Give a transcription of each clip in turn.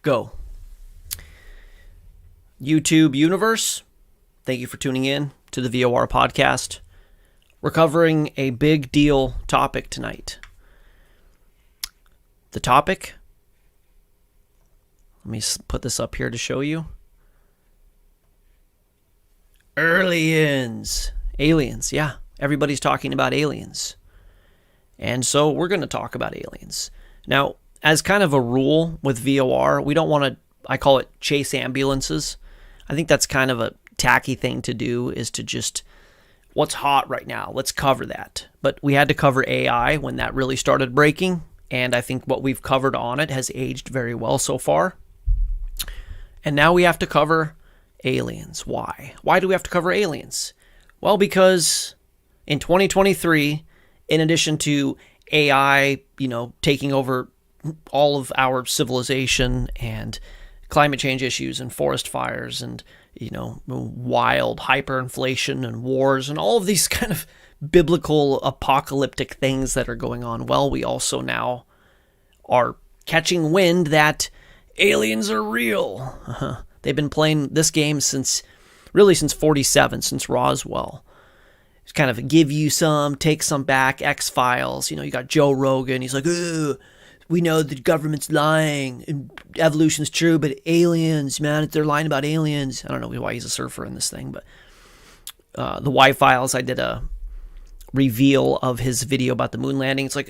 Go. YouTube universe, thank you for tuning in to the VOR podcast. We're covering a big deal topic tonight. The topic, let me put this up here to show you. Aliens. Aliens, yeah. Everybody's talking about aliens. And so we're going to talk about aliens. Now, as kind of a rule with VOR, we don't want to, I call it chase ambulances. I think that's kind of a tacky thing to do, is to just, what's hot right now? Let's cover that. But we had to cover AI when that really started breaking. And I think what we've covered on it has aged very well so far. And now we have to cover aliens. Why? Why do we have to cover aliens? Well, because in 2023, in addition to AI, taking over all of our civilization and climate change issues and forest fires and, wild hyperinflation and wars and all of these kind of biblical apocalyptic things that are going on, well, we also now are catching wind that aliens are real. They've been playing this game since 47, since Roswell. It's kind of give you some, take some back, X-Files. You got Joe Rogan. He's like, we know the government's lying and evolution's true, but aliens, man, they're lying about aliens. I don't know why he's a surfer in this thing, but the Y-Files, I did a reveal of his video about the moon landing. It's like,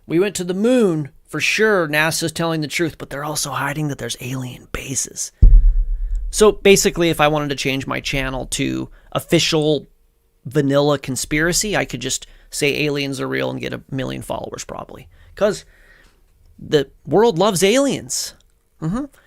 we went to the moon for sure. NASA's telling the truth, but they're also hiding that there's alien bases. So basically, if I wanted to change my channel to official vanilla conspiracy, I could just say aliens are real and get 1 million followers probably. Because the world loves aliens.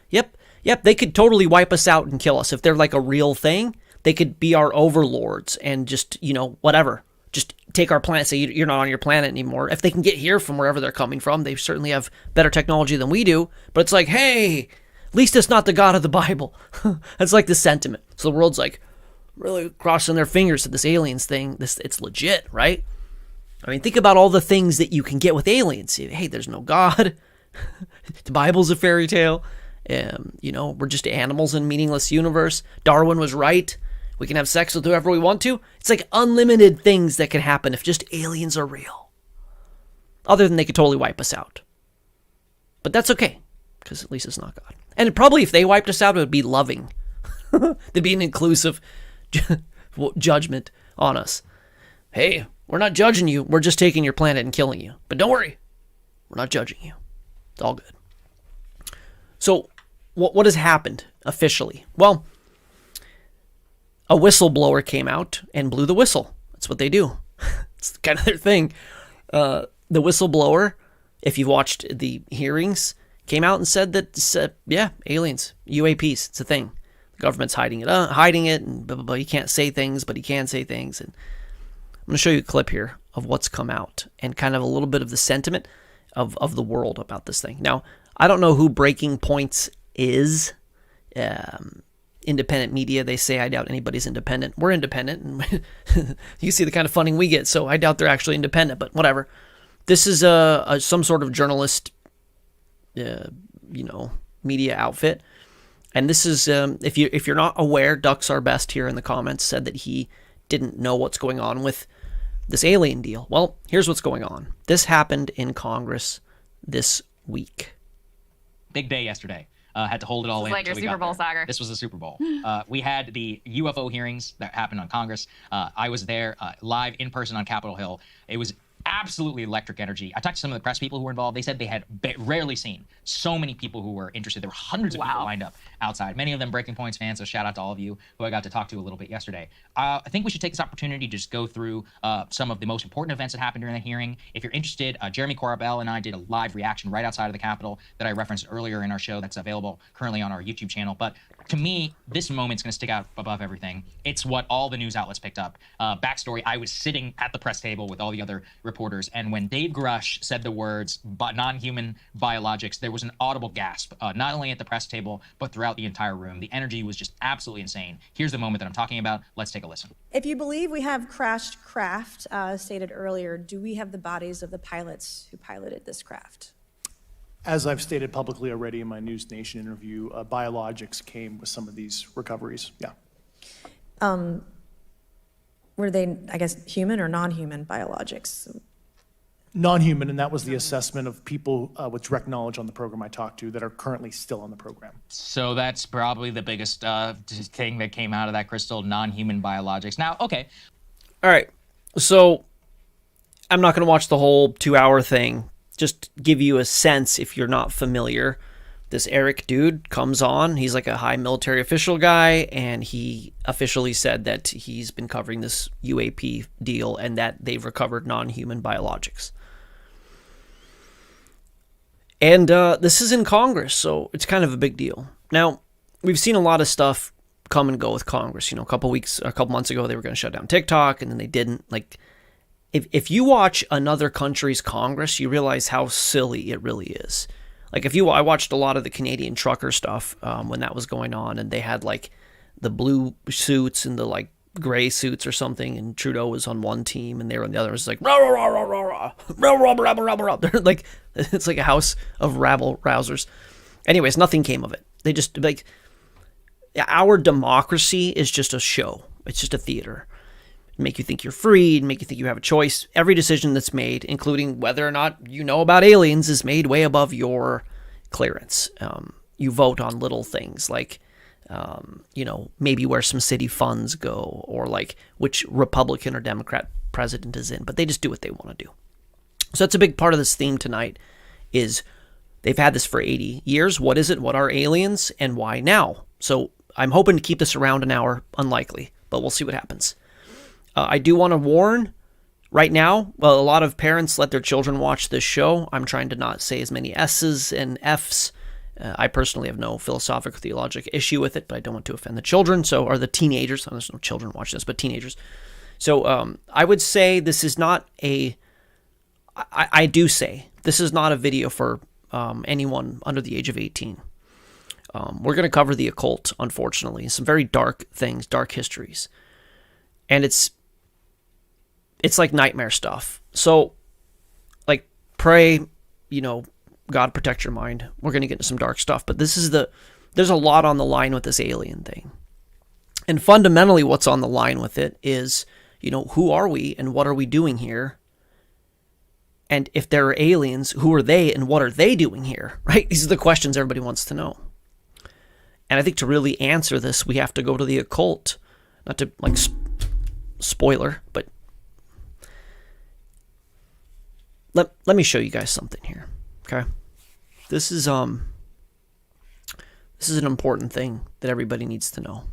Yep, they could totally wipe us out and kill us. If they're like a real thing, they could be our overlords and just, whatever. Just take our planet, say you're not on your planet anymore. If they can get here from wherever they're coming from, they certainly have better technology than we do. But it's like, hey, at least it's not the God of the Bible. That's like the sentiment. So the world's like really crossing their fingers at this aliens thing. It's legit, right? I mean, think about all the things that you can get with aliens. Hey, there's no God. The Bible's a fairy tale. We're just animals in a meaningless universe. Darwin was right. We can have sex with whoever we want to. It's like unlimited things that can happen if just aliens are real. Other than they could totally wipe us out. But that's okay, because at least it's not God. And probably if they wiped us out, it would be loving. There'd be an inclusive judgment on us. Hey, we're not judging you. We're just taking your planet and killing you. But don't worry. We're not judging you. It's all good. So what has happened officially? Well, a whistleblower came out and blew the whistle. That's what they do. It's kind of their thing. The whistleblower, if you've watched the hearings, came out and said that, aliens, UAPs, it's a thing. The government's hiding it, and blah, blah, blah. He can't say things, but he can say things. And I'm going to show you a clip here of what's come out and kind of a little bit of the sentiment of the world about this thing. Now, I don't know who Breaking Points is. Independent media, they say. I doubt anybody's independent. We're independent, and you see the kind of funding we get, so I doubt they're actually independent, but whatever. This is some sort of journalist, media outfit. And this is, if you're not aware, Ducks Are Best here in the comments said that he didn't know what's going on with this alien deal. Well, here's what's going on. This happened in Congress this week. Big day yesterday. Had to hold it all in. Like your Super Bowl saga. This was the Super Bowl. We had the UFO hearings that happened on Congress. I was there live in person on Capitol Hill. It was absolutely electric energy. I talked to some of the press people who were involved. They said they had rarely seen so many people who were interested. There were hundreds of people lined up outside, many of them Breaking Points fans, so shout out to all of you who I got to talk to a little bit yesterday. I think we should take this opportunity to just go through some of the most important events that happened during the hearing. If you're interested, Jeremy Corbell and I did a live reaction right outside of the Capitol that I referenced earlier in our show that's available currently on our YouTube channel. But to me, this moment's going to stick out above everything. It's what all the news outlets picked up. Backstory, I was sitting at the press table with all the other reporters, and when Dave Grush said the words non-human biologics, there was an audible gasp, not only at the press table, but throughout the entire room. The energy was just absolutely insane. Here's the moment that I'm talking about. Let's take a listen. If you believe we have crashed craft, stated earlier, do we have the bodies of the pilots who piloted this craft? As I've stated publicly already in my News Nation interview, biologics came with some of these recoveries. Yeah. Were they, I guess, human or non-human biologics? Non-human, and that was the assessment of people with direct knowledge on the program I talked to that are currently still on the program. So that's probably the biggest thing that came out of that crystal, non-human biologics. Now, okay. All right. So I'm not going to watch the whole 2-hour thing. Just give you a sense if you're not familiar. This Eric dude comes on. He's like a high military official guy, and he officially said that he's been covering this UAP deal and that they've recovered non-human biologics. And this is in Congress, so it's kind of a big deal. Now, we've seen a lot of stuff come and go with Congress. You know, a couple months ago, they were going to shut down TikTok, and then they didn't. Like, if you watch another country's Congress, you realize how silly it really is. Like, I watched a lot of the Canadian trucker stuff when that was going on, and they had like the blue suits and the like gray suits or something, and Trudeau was on one team and they were on the other. It was like rah rah rah rah rah rah rah rah rah rah. They're like, it's like a house of rabble rousers. Anyways, nothing came of it. They just like, our democracy is just a show. It's just a theater. Make you think you're free, make you think you have a choice. Every decision that's made, including whether or not you know about aliens, is made way above your clearance. You vote on little things like, maybe where some city funds go, or like which Republican or Democrat president is in. But they just do what they want to do. So that's a big part of this theme tonight. Is they've had this for 80 years. What is it? What are aliens, and why now? So I'm hoping to keep this around an hour. Unlikely, but we'll see what happens. I do want to warn right now, well, a lot of parents let their children watch this show. I'm trying to not say as many S's and F's. I personally have no philosophical, theological issue with it, but I don't want to offend the children, or the teenagers. There's no children watching this, but teenagers. So I would say this is not I do say this is not a video for anyone under the age of 18. We're going to cover the occult, unfortunately. Some very dark things, dark histories. And it's like nightmare stuff. So, like, pray, God protect your mind. We're going to get into some dark stuff. But there's a lot on the line with this alien thing. And fundamentally what's on the line with it is, who are we and what are we doing here? And if there are aliens, who are they and what are they doing here, right? These are the questions everybody wants to know. And I think to really answer this, we have to go to the occult. Not to, like, spoiler, but let me show you guys something here. Okay, this is an important thing that everybody needs to know.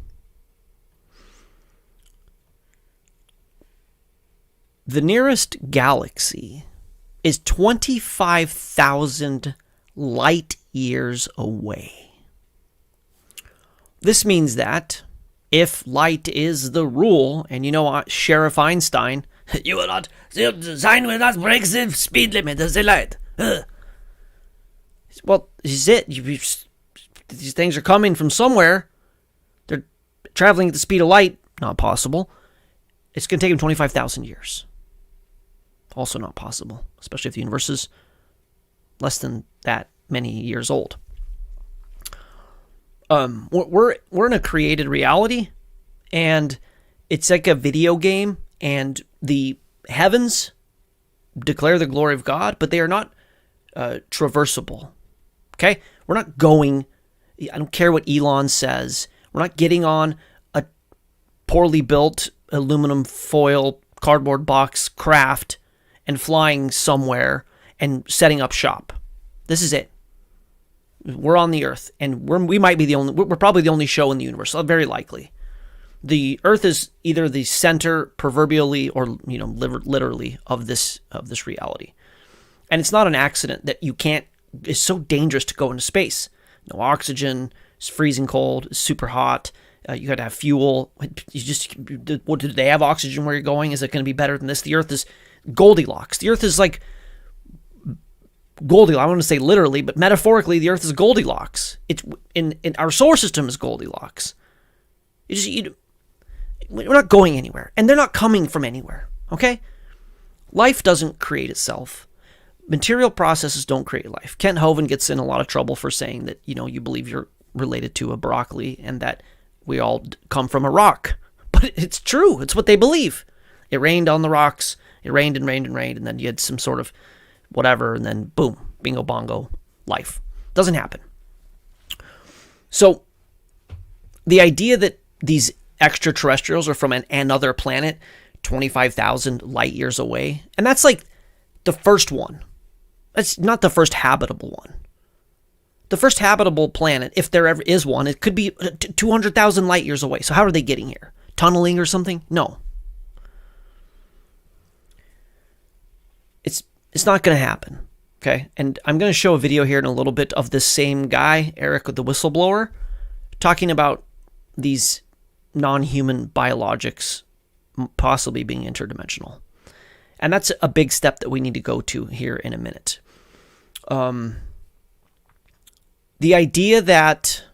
The nearest galaxy is 25,000 light years away. This means that if light is the rule, and Sheriff Einstein, the sign will not break the speed limit of the light. Well, this is it. These things are coming from somewhere. They're traveling at the speed of light. Not possible. It's going to take them 25,000 years. Also not possible, especially if the universe is less than that many years old. We're in a created reality, and it's like a video game, and the heavens declare the glory of God, but they are not traversable. Okay? We're not going, I don't care what Elon says, we're not getting on a poorly built aluminum foil cardboard box craft and flying somewhere and setting up shop. This is it. We're on the Earth, and we're probably the only show in the universe, very likely. The Earth is either the center, proverbially, or literally of this reality. And it's not an accident that it's so dangerous to go into space. No oxygen, it's freezing cold, it's super hot. You got to have fuel. Do they have oxygen where you're going? Is it going to be better than this? The Earth is Goldilocks. The Earth is like Goldilocks. I want to say literally, but metaphorically, the Earth is Goldilocks. It's in our solar system is Goldilocks. We're not going anywhere, and they're not coming from anywhere. Okay, life doesn't create itself. material processes don't create life. Kent Hovind gets in a lot of trouble for saying that, you believe you're related to a broccoli and that we all come from a rock. But it's true. It's what they believe. It rained on the rocks. It rained and rained and rained, and then you had some sort of whatever, and then boom, bingo bongo, life. Doesn't happen. So the idea that these extraterrestrials are from another planet 25,000 light years away, and that's like the first one. That's not the first habitable one. The first habitable planet, if there ever is one, it could be 200,000 light years away. So how are they getting here? Tunneling or something? No. It's not going to happen, okay? And I'm going to show a video here in a little bit of this same guy, Eric the whistleblower, talking about these non-human biologics possibly being interdimensional. And that's a big step that we need to go to here in a minute. The idea that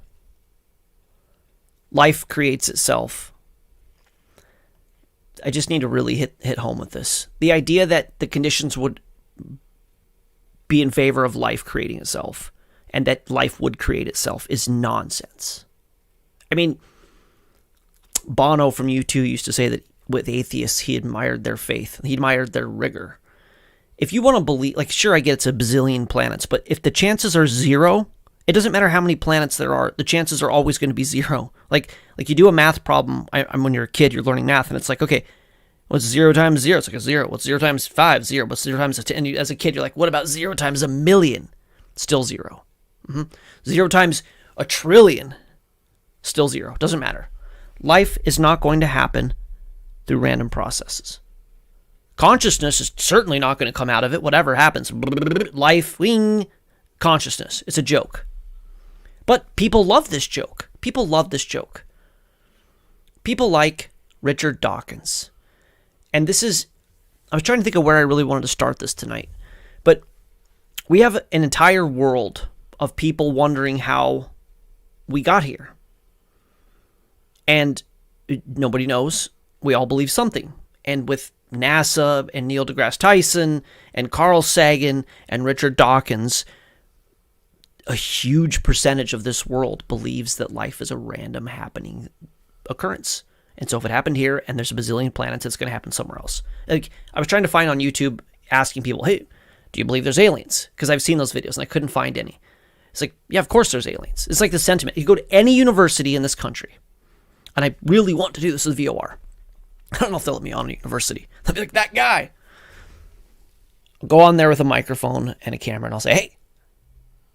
life creates itself, I just need to really hit home with this. The idea that the conditions would be in favor of life creating itself and that life would create itself is nonsense. I mean, Bono from U2 used to say that with atheists, he admired their faith. He admired their rigor. If you want to believe, like, sure, I get it's a bazillion planets, but if the chances are zero, it doesn't matter how many planets there are, the chances are always going to be zero. Like you do a math problem, when you're a kid, you're learning math, and it's like, okay, what's 0 times 0? It's like a 0. What's 0 times 5? 0. What's 0 times a 10? And as a kid, you're like, what about 0 times a million? Still 0. 0 times a trillion? Still 0. Doesn't matter. Life is not going to happen through random processes. Consciousness is certainly not going to come out of it, whatever happens. Life, wing, consciousness. It's a joke. But people love this joke. People love this joke. People like Richard Dawkins. And this is, I was trying to think of where I really wanted to start this tonight. But we have an entire world of people wondering how we got here. And nobody knows. We all believe something. And with NASA and Neil deGrasse Tyson and Carl Sagan and Richard Dawkins, a huge percentage of this world believes that life is a random happening occurrence. And so if it happened here and there's a bazillion planets, it's going to happen somewhere else. Like, I was trying to find on YouTube asking people, hey, do you believe there's aliens? Because I've seen those videos and I couldn't find any. It's like, yeah, of course there's aliens. It's like the sentiment. You go to any university in this country, and I really want to do this with VOR. I don't know if they'll let me on a university. They'll be like, that guy. I'll go on there with a microphone and a camera, and I'll say, hey,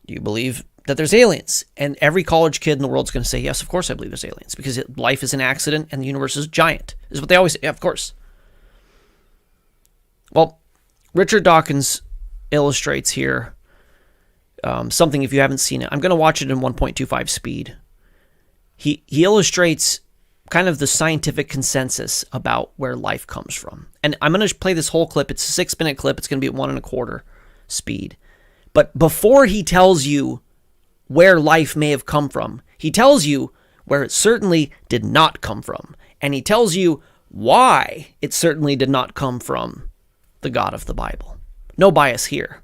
do you believe that there's aliens? And every college kid in the world is going to say, yes, of course I believe there's aliens, because life is an accident and the universe is giant. Is what they always say. Yeah, of course. Well, Richard Dawkins illustrates here something, if you haven't seen it. I'm going to watch it in 1.25 speed. He illustrates kind of the scientific consensus about where life comes from. And I'm going to play this whole clip. It's a 6-minute clip. It's going to be at 1.25 speed. But before he tells you where life may have come from, he tells you where it certainly did not come from. And he tells you why it certainly did not come from the God of the Bible. No bias here.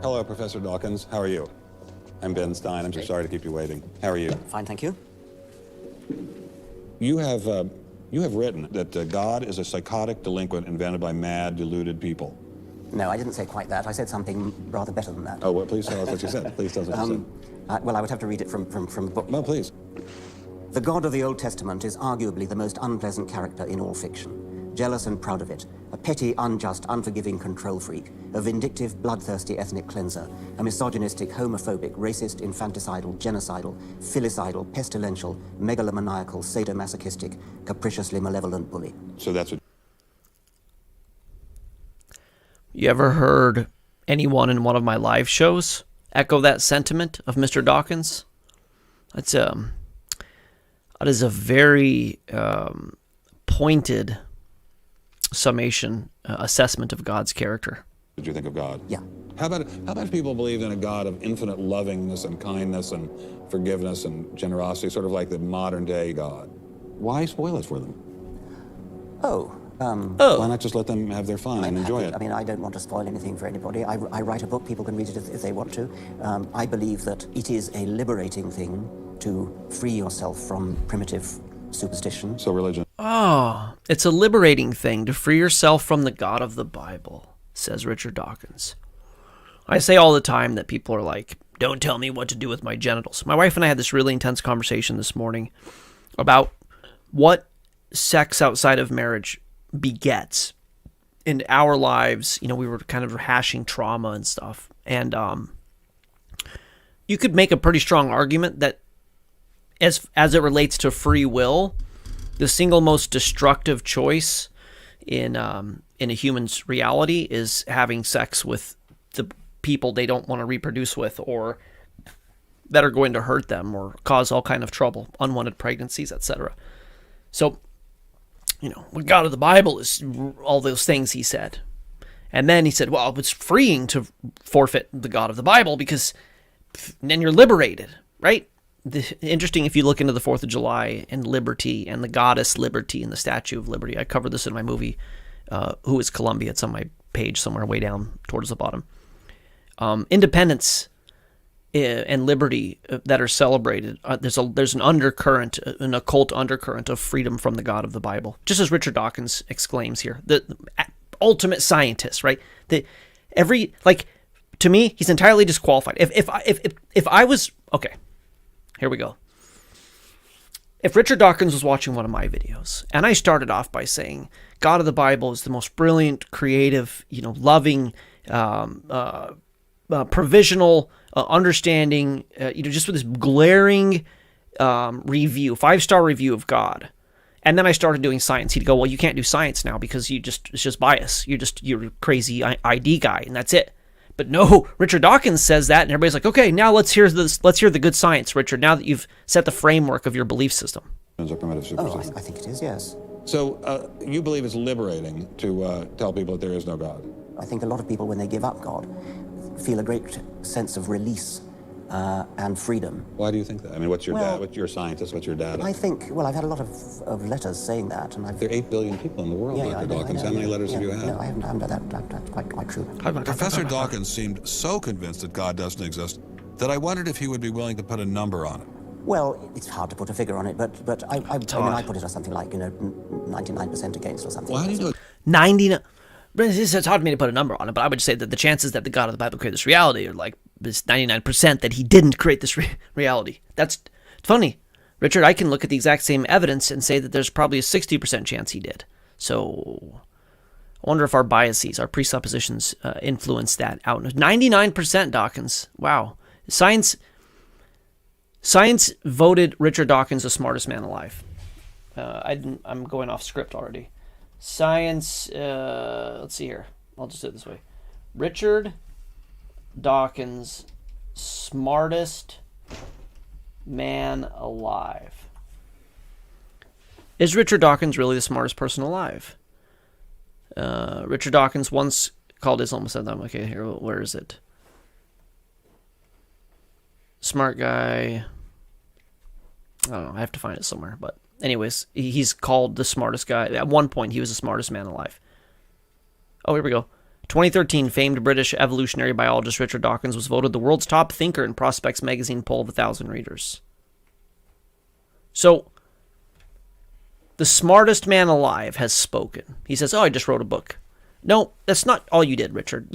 Hello, Professor Dawkins. How are you? I'm Ben Stein. I'm so sorry to keep you waiting. How are you? Fine, thank you. You have written that God is a psychotic delinquent invented by mad, deluded people. No, I didn't say quite that. I said something rather better than that. Oh, well, please tell us what you said. Please tell us what you said. Well, I would have to read it from the book. Well, please. The God of the Old Testament is arguably the most unpleasant character in all fiction. Jealous and proud of it, a petty, unjust, unforgiving control freak, a vindictive, bloodthirsty ethnic cleanser, a misogynistic, homophobic, racist, infanticidal, genocidal, filicidal, pestilential, megalomaniacal, sadomasochistic, capriciously malevolent bully. So that's what... You ever heard anyone in one of my live shows echo that sentiment of Mr. Dawkins? That is a very pointed summation, assessment of God's character. Did you think of God? Yeah. How about if people believed in a God of infinite lovingness and kindness and forgiveness and generosity, sort of like the modern day God? Why spoil it for them? Oh, Why not just let them have their fun and enjoy it? I mean, I don't want to spoil anything for anybody. I write a book, people can read it if they want to. I believe that it is a liberating thing to free yourself from primitive superstition. So religion. Oh, it's a liberating thing to free yourself from the God of the Bible, says Richard Dawkins. I say all the time that people are like, don't tell me what to do with my genitals. My wife and I had this really intense conversation this morning about what sex outside of marriage begets in our lives. You know, we were kind of rehashing trauma and stuff. And you could make a pretty strong argument that as it relates to free will, the single most destructive choice in a human's reality is having sex with the people they don't want to reproduce with, or that are going to hurt them or cause all kind of trouble, unwanted pregnancies, etc. So, you know, the God of the Bible is all those things, he said. And then he said, well, it's freeing to forfeit the God of the Bible because then you're liberated, right? Interesting if you look into the 4th of July and liberty and the goddess liberty and the Statue of Liberty. I covered this in my movie, Who is Columbia? It's on my page somewhere way down towards the bottom. Independence and liberty that are celebrated. There's an undercurrent, an occult undercurrent of freedom from the God of the Bible, just as Richard Dawkins exclaims here, the ultimate scientist, right? To me, he's entirely disqualified. If I was okay, here we go. If Richard Dawkins was watching one of my videos, and I started off by saying God of the Bible is the most brilliant, creative, loving, provisional, understanding, just with this glaring review, 5-star review of God. And then I started doing science. He'd go, well, you can't do science now because it's just bias. You're a crazy ID guy, and that's it. But no, Richard Dawkins says that, and everybody's like, okay, now let's hear the good science, Richard, now that you've set the framework of your belief system. I think it is, yes. So you believe it's liberating to tell people that there is no God? I think a lot of people, when they give up God, feel a great sense of release and freedom. Why do you think that? I mean, what's your dad? What's your scientist? What's your data? I think, I've had a lot of letters saying that. And there are 8 billion people in the world, Dr. Dawkins. How many letters have you had? No, I haven't had that. That's quite true. Professor Dawkins seemed so convinced that God doesn't exist that I wondered if he would be willing to put a number on it. Well, it's hard to put a figure on it, but I put it as something like, 99% against or something. Well, how do you know? 99. It's hard for me to put a number on it, but I would say that the chances that the God of the Bible created this reality are like this 99% that he didn't create this reality. That's funny. Richard, I can look at the exact same evidence and say that there's probably a 60% chance he did. So I wonder if our biases, our presuppositions influence that out. 99%, Dawkins. Wow. Science voted Richard Dawkins the smartest man alive. I'm going off script already. Science, let's see here. I'll just do it this way. Richard Dawkins, smartest man alive. Is Richard Dawkins really the smartest person alive? Richard Dawkins once called Islam. Okay, here, where is it? Smart guy. I don't know. I have to find it somewhere, but anyways, he's called the smartest guy. At one point, he was the smartest man alive. Oh, here we go. 2013, famed British evolutionary biologist Richard Dawkins was voted the world's top thinker in Prospects magazine poll of 1,000 readers. So, the smartest man alive has spoken. He says, I just wrote a book. No, that's not all you did, Richard.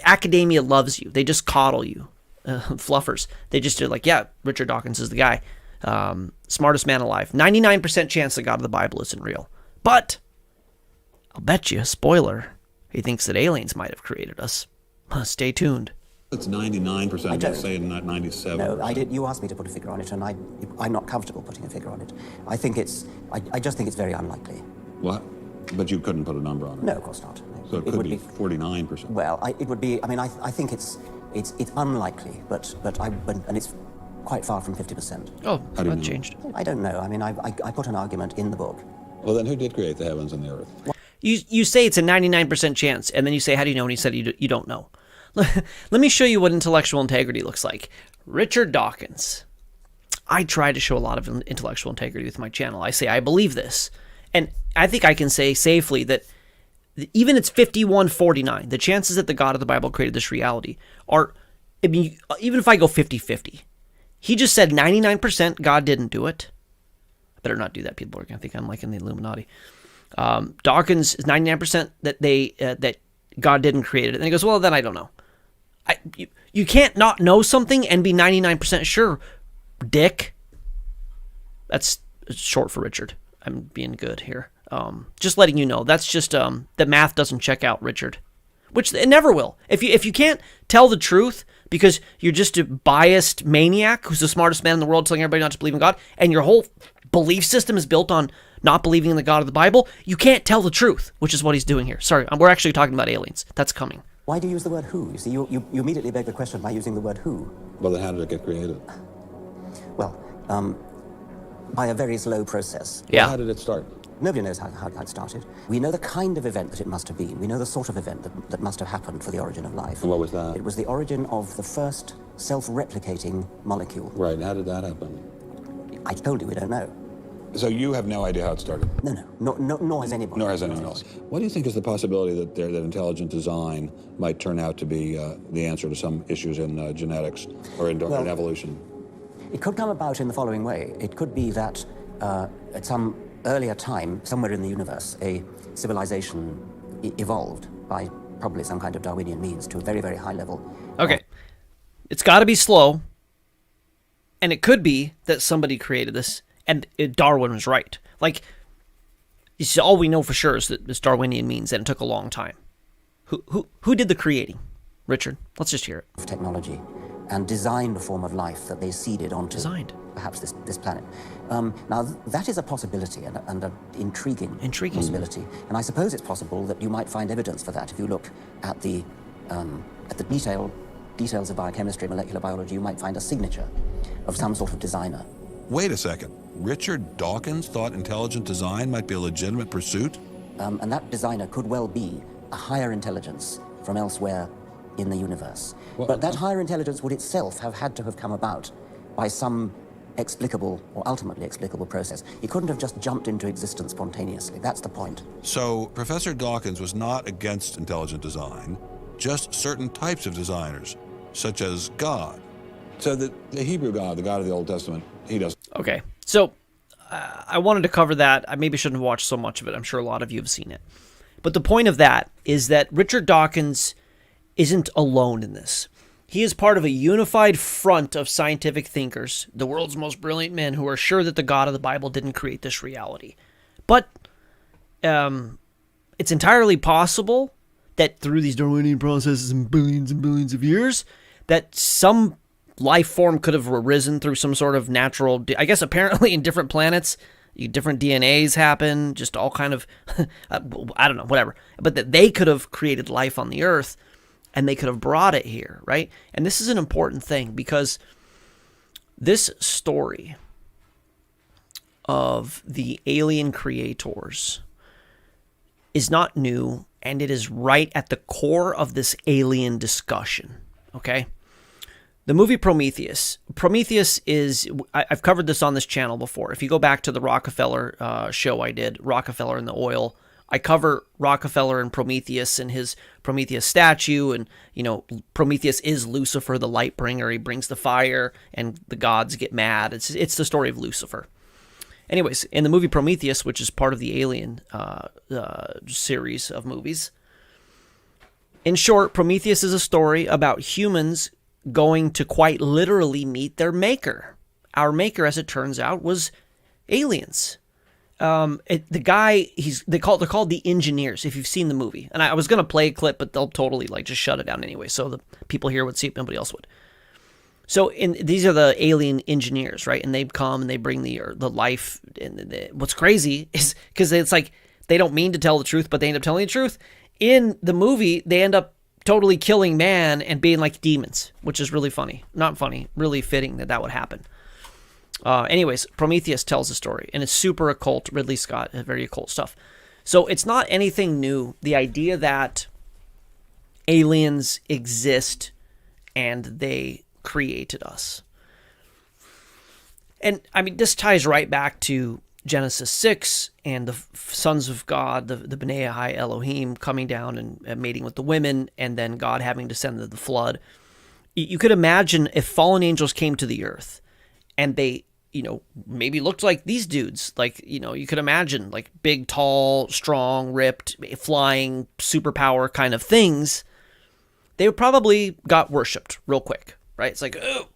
Academia loves you. They just coddle you. Fluffers. They just did Richard Dawkins is the guy. Smartest man alive. 99% chance the God of the Bible isn't real. But I'll bet you, spoiler, he thinks that aliens might have created us. Stay tuned. It's 99%. Just say not 97%. No, you asked me to put a figure on it, and I'm not comfortable putting a figure on it. I just think it's very unlikely. What? But you couldn't put a number on it? No, of course not. So it could be 49%. Well, it would be. I think it's unlikely, and it's quite far from 50%. Oh, that changed. I don't know. I put an argument in the book. Well, then who did create the heavens and the earth? You say it's a 99% chance, and then you say, how do you know? And he said, you don't know. Let me show you what intellectual integrity looks like. Richard Dawkins. I try to show a lot of intellectual integrity with my channel. I say, I believe this. And I think I can say safely that even it's 51-49, the chances that the God of the Bible created this reality are, I mean, even if I go 50-50, he just said 99% God didn't do it. I better not do that. People are going to think I'm like in the Illuminati. Dawkins is 99% that that God didn't create it. And he goes, well, then I don't know. You can't not know something and be 99% sure, Dick. That's short for Richard. I'm being good here. Just letting you know. That's just the math doesn't check out, Richard. Which it never will. If you can't tell the truth because you're just a biased maniac who's the smartest man in the world telling everybody not to believe in God, and your whole belief system is built on not believing in the God of the Bible, you can't tell the truth, which is what he's doing here. Sorry, we're actually talking about aliens. That's coming. Why do you use the word who? You see, you immediately beg the question by using the word who. Well, then how did it get created? Well, by a very slow process. Yeah. Well, how did it start? Nobody knows how it started. We know the kind of event that it must have been. We know the sort of event that must have happened for the origin of life. And what was that? It was the origin of the first self-replicating molecule. Right, and how did that happen? I told you we don't know. So you have no idea how it started? No, nor has anybody. Nor has anyone else. What do you think is the possibility that intelligent design might turn out to be the answer to some issues in genetics or in evolution? It could come about in the following way. It could be that at some earlier time, somewhere in the universe, a civilization evolved by probably some kind of Darwinian means to a very, very high level. Okay. It's got to be slow. And it could be that somebody created this and Darwin was right. Like, you see, all we know for sure is that this Darwinian means that it took a long time. Who did the creating? Richard, let's just hear it. Of technology and designed a form of life that they seeded onto perhaps this planet. Now, that is a possibility and an intriguing possibility. And I suppose it's possible that you might find evidence for that if you look at the details of biochemistry, molecular biology. You might find a signature of some sort of designer. Wait a second. Richard Dawkins thought intelligent design might be a legitimate pursuit? And that designer could well be a higher intelligence from elsewhere in the universe. Well, but that higher intelligence would itself have had to have come about by some explicable or ultimately explicable process. It couldn't have just jumped into existence spontaneously. That's the point. So Professor Dawkins was not against intelligent design, just certain types of designers, such as God. So the Hebrew God, the God of the Old Testament, he doesn't. Okay. So I wanted to cover that. I maybe shouldn't have watched so much of it. I'm sure a lot of you have seen it. But the point of that is that Richard Dawkins isn't alone in this. He is part of a unified front of scientific thinkers, the world's most brilliant men, who are sure that the God of the Bible didn't create this reality. But it's entirely possible that through these Darwinian processes and billions of years, that some life form could have arisen through some sort of natural, I guess apparently in different planets, different DNAs happen, just all kind of, I don't know, whatever. But that they could have created life on the earth and they could have brought it here, right? And this is an important thing because this story of the alien creators is not new, and it is right at the core of this alien discussion, okay? The movie Prometheus. Prometheus is, I've covered this on this channel before. If you go back to the Rockefeller show I did, Rockefeller and the Oil, I cover Rockefeller and Prometheus and his Prometheus statue, and, you know, Prometheus is Lucifer, the light bringer. He brings the fire, and the gods get mad. It's the story of Lucifer. Anyways, in the movie Prometheus, which is part of the Alien series of movies, in short, Prometheus is a story about humans going to quite literally meet their maker. Our maker, as it turns out, was aliens. The guy, they're called the engineers, if you've seen the movie. And I was going to play a clip, but they'll totally just shut it down anyway, so the people here would see it, nobody else would. So these are the alien engineers, right? And they come and they bring the life. And what's crazy is because it's like they don't mean to tell the truth, but they end up telling the truth. In the movie, they end up totally killing man and being like demons, which is really funny. Not funny, really fitting that would happen. Anyways, Prometheus tells the story, and it's super occult. Ridley Scott, very occult stuff. So it's not anything new. The idea that aliens exist and they created us. And I mean, this ties right back to Genesis 6 and the sons of God, the B'nai Hai Elohim, coming down and mating with the women, and then God having descended the flood. You could imagine if fallen angels came to the earth and they, maybe looked like these dudes. Like, you could imagine like big, tall, strong, ripped, flying, superpower kind of things. They probably got worshipped real quick, right? It's like, oh,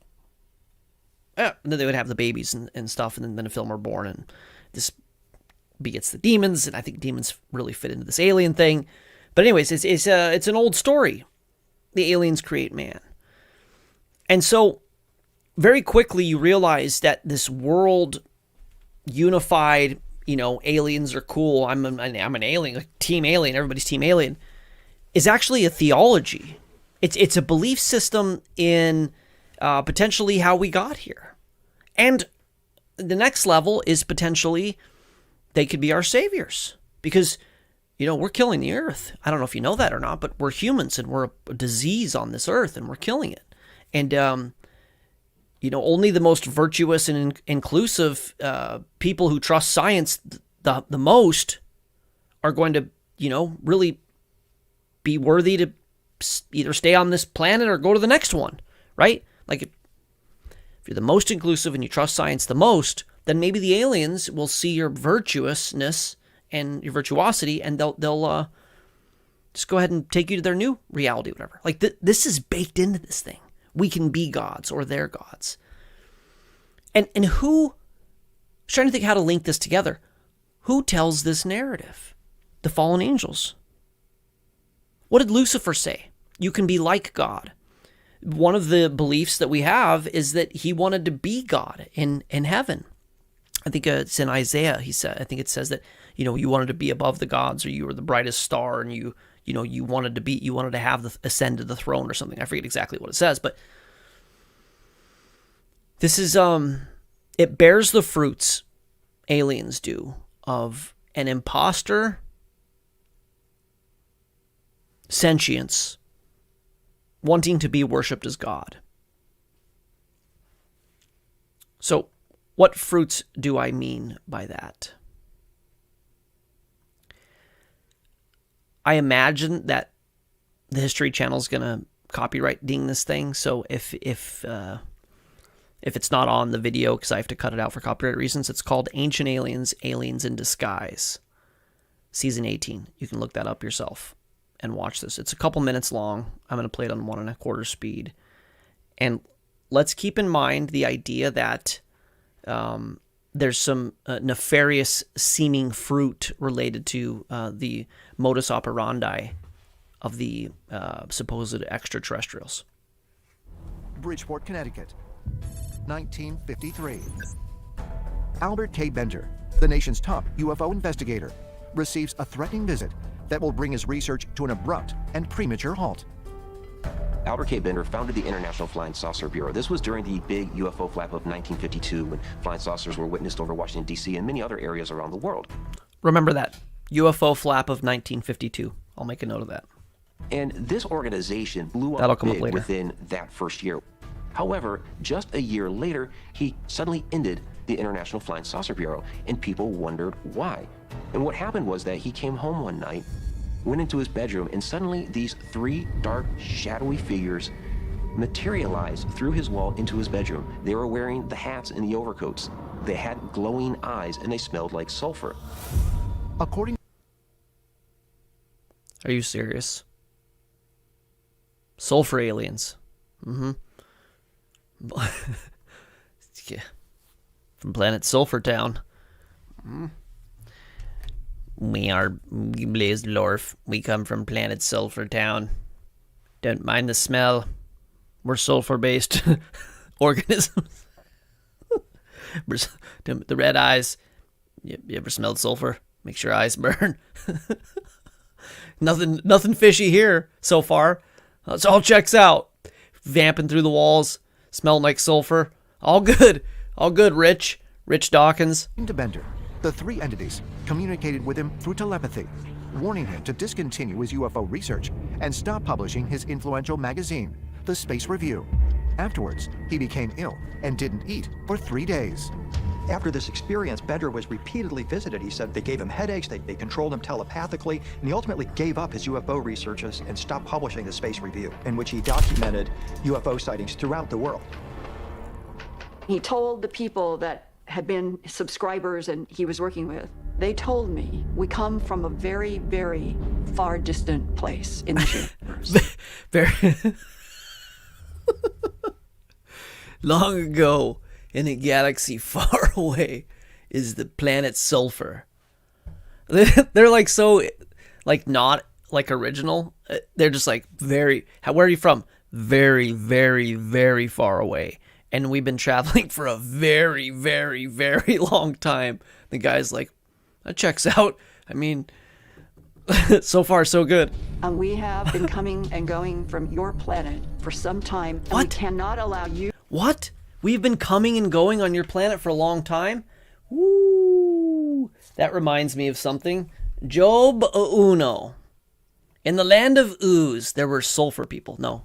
yeah. And then they would have the babies and stuff, and then a film are born, and this begets the demons, and I think demons really fit into this alien thing. But anyways, it's an old story. The aliens create man. And so very quickly you realize that this world unified, aliens are cool, I'm an alien, like team alien, everybody's team alien, is actually a theology. It's a belief system in potentially how we got here. And the next level is potentially they could be our saviors, because, we're killing the earth. I don't know if you know that or not, but we're humans and we're a disease on this earth and we're killing it. And, only the most virtuous and inclusive people who trust science the most are going to, really be worthy to either stay on this planet or go to the next one, right? Like, if you're the most inclusive and you trust science the most, then maybe the aliens will see your virtuousness and your virtuosity, and they'll just go ahead and take you to their new reality, whatever. Like, this is baked into this thing. We can be gods or they're gods. And who, I'm trying to think how to link this together. Who tells this narrative? The fallen angels. What did Lucifer say? You can be like God. One of the beliefs that we have is that he wanted to be God in heaven. I think it's in Isaiah, he said. I think it says that, you wanted to be above the gods, or you were the brightest star, and you wanted to have ascend to the throne or something. I forget exactly what it says, but this is, it bears the fruits, aliens do, of an imposter sentience wanting to be worshipped as God. So, what fruits do I mean by that? I imagine that the History Channel is going to copyright ding this thing. So if it's not on the video, because I have to cut it out for copyright reasons, it's called Ancient Aliens, Aliens in Disguise, Season 18. You can look that up yourself and watch this. It's a couple minutes long. I'm going to play it on 1.25 speed. And let's keep in mind the idea that there's some nefarious seeming fruit related to the modus operandi of the supposed extraterrestrials. Bridgeport, Connecticut, 1953. Albert K. Bender, the nation's top UFO investigator, receives a threatening visit that will bring his research to an abrupt and premature halt. Albert K. Bender founded the International Flying Saucer Bureau. This was during the big UFO flap of 1952, when flying saucers were witnessed over Washington, D.C. and many other areas around the world. Remember that. UFO flap of 1952. I'll make a note of that. And this organization blew That'll up come up big later. within that first year. However, just a year later, he suddenly ended the International Flying Saucer Bureau, and people wondered why. And what happened was that he came home one night, went into his bedroom, and suddenly these three dark, shadowy figures materialized through his wall into his bedroom. They were wearing the hats and the overcoats. They had glowing eyes, and they smelled like sulfur. According Are you serious? Sulfur aliens. Mm-hmm. Yeah. From planet Sulfur Town. We are Blazed Lorf. We come from planet Sulfur Town. Don't mind the smell. We're sulfur-based organisms. The red eyes. You ever smelled sulfur? Makes your eyes burn. Nothing fishy here so far. It all checks out. Vamping through the walls, smelling like sulfur. All good. All good, Rich Dawkins. to Bender, the three entities communicated with him through telepathy, warning him to discontinue his UFO research and stop publishing his influential magazine, The Space Review. Afterwards, he became ill and didn't eat for 3 days. After this experience, Bender was repeatedly visited. He said they gave him headaches, they controlled him telepathically, and he ultimately gave up his UFO researches and stopped publishing the Space Review, in which he documented UFO sightings throughout the world. He told the people that had been subscribers and he was working with, they told me, we come from a very, very far distant place in the universe. Very long ago, in a galaxy far away, is the planet Sulfur. They're like so, like not like original. They're just like very. Where are you from? Very, very, very far away. And we've been traveling for a very, very, very long time. The guy's like, that checks out. I mean, so far so good. And we have been coming and going from your planet for some time. What? We cannot allow you. What? We've been coming and going on your planet for a long time? Woo! That reminds me of something. Job Uno. In the land of Uz, there were sulfur people. No.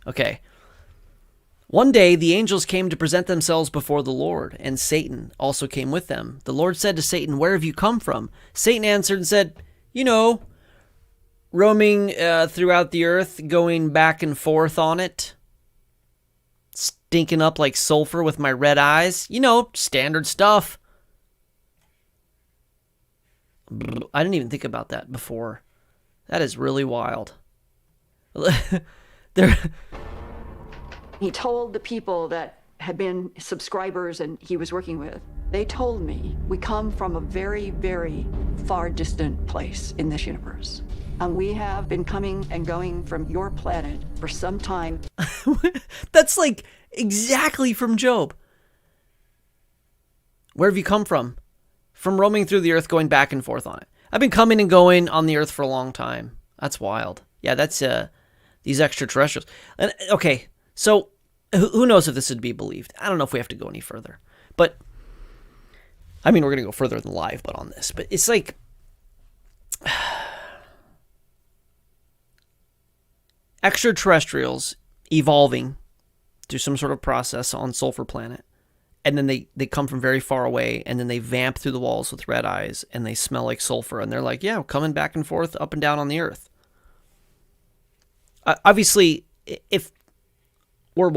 Okay. One day, the angels came to present themselves before the Lord, and Satan also came with them. The Lord said to Satan, "Where have you come from?" Satan answered and said, "You know, roaming throughout the earth, going back and forth on it. Stinking up like sulfur with my red eyes. You know, standard stuff." I didn't even think about that before. That is really wild. He told the people that had been subscribers and he was working with, they told me, we come from a very, very far distant place in this universe. And we have been coming and going from your planet for some time. That's like exactly from Job. Where have you come from? From roaming through the earth, going back and forth on it. I've been coming and going on the earth for a long time. That's wild. Yeah, that's these extraterrestrials. And okay, so who knows if this would be believed? I don't know if we have to go any further. But, I mean, we're going to go further than live, but on this. But it's like, extraterrestrials evolving through some sort of process on Sulfur Planet. And then they come from very far away, and then they vamp through the walls with red eyes, and they smell like sulfur. And they're like, yeah, we're coming back and forth, up and down on the earth. Obviously, if we're,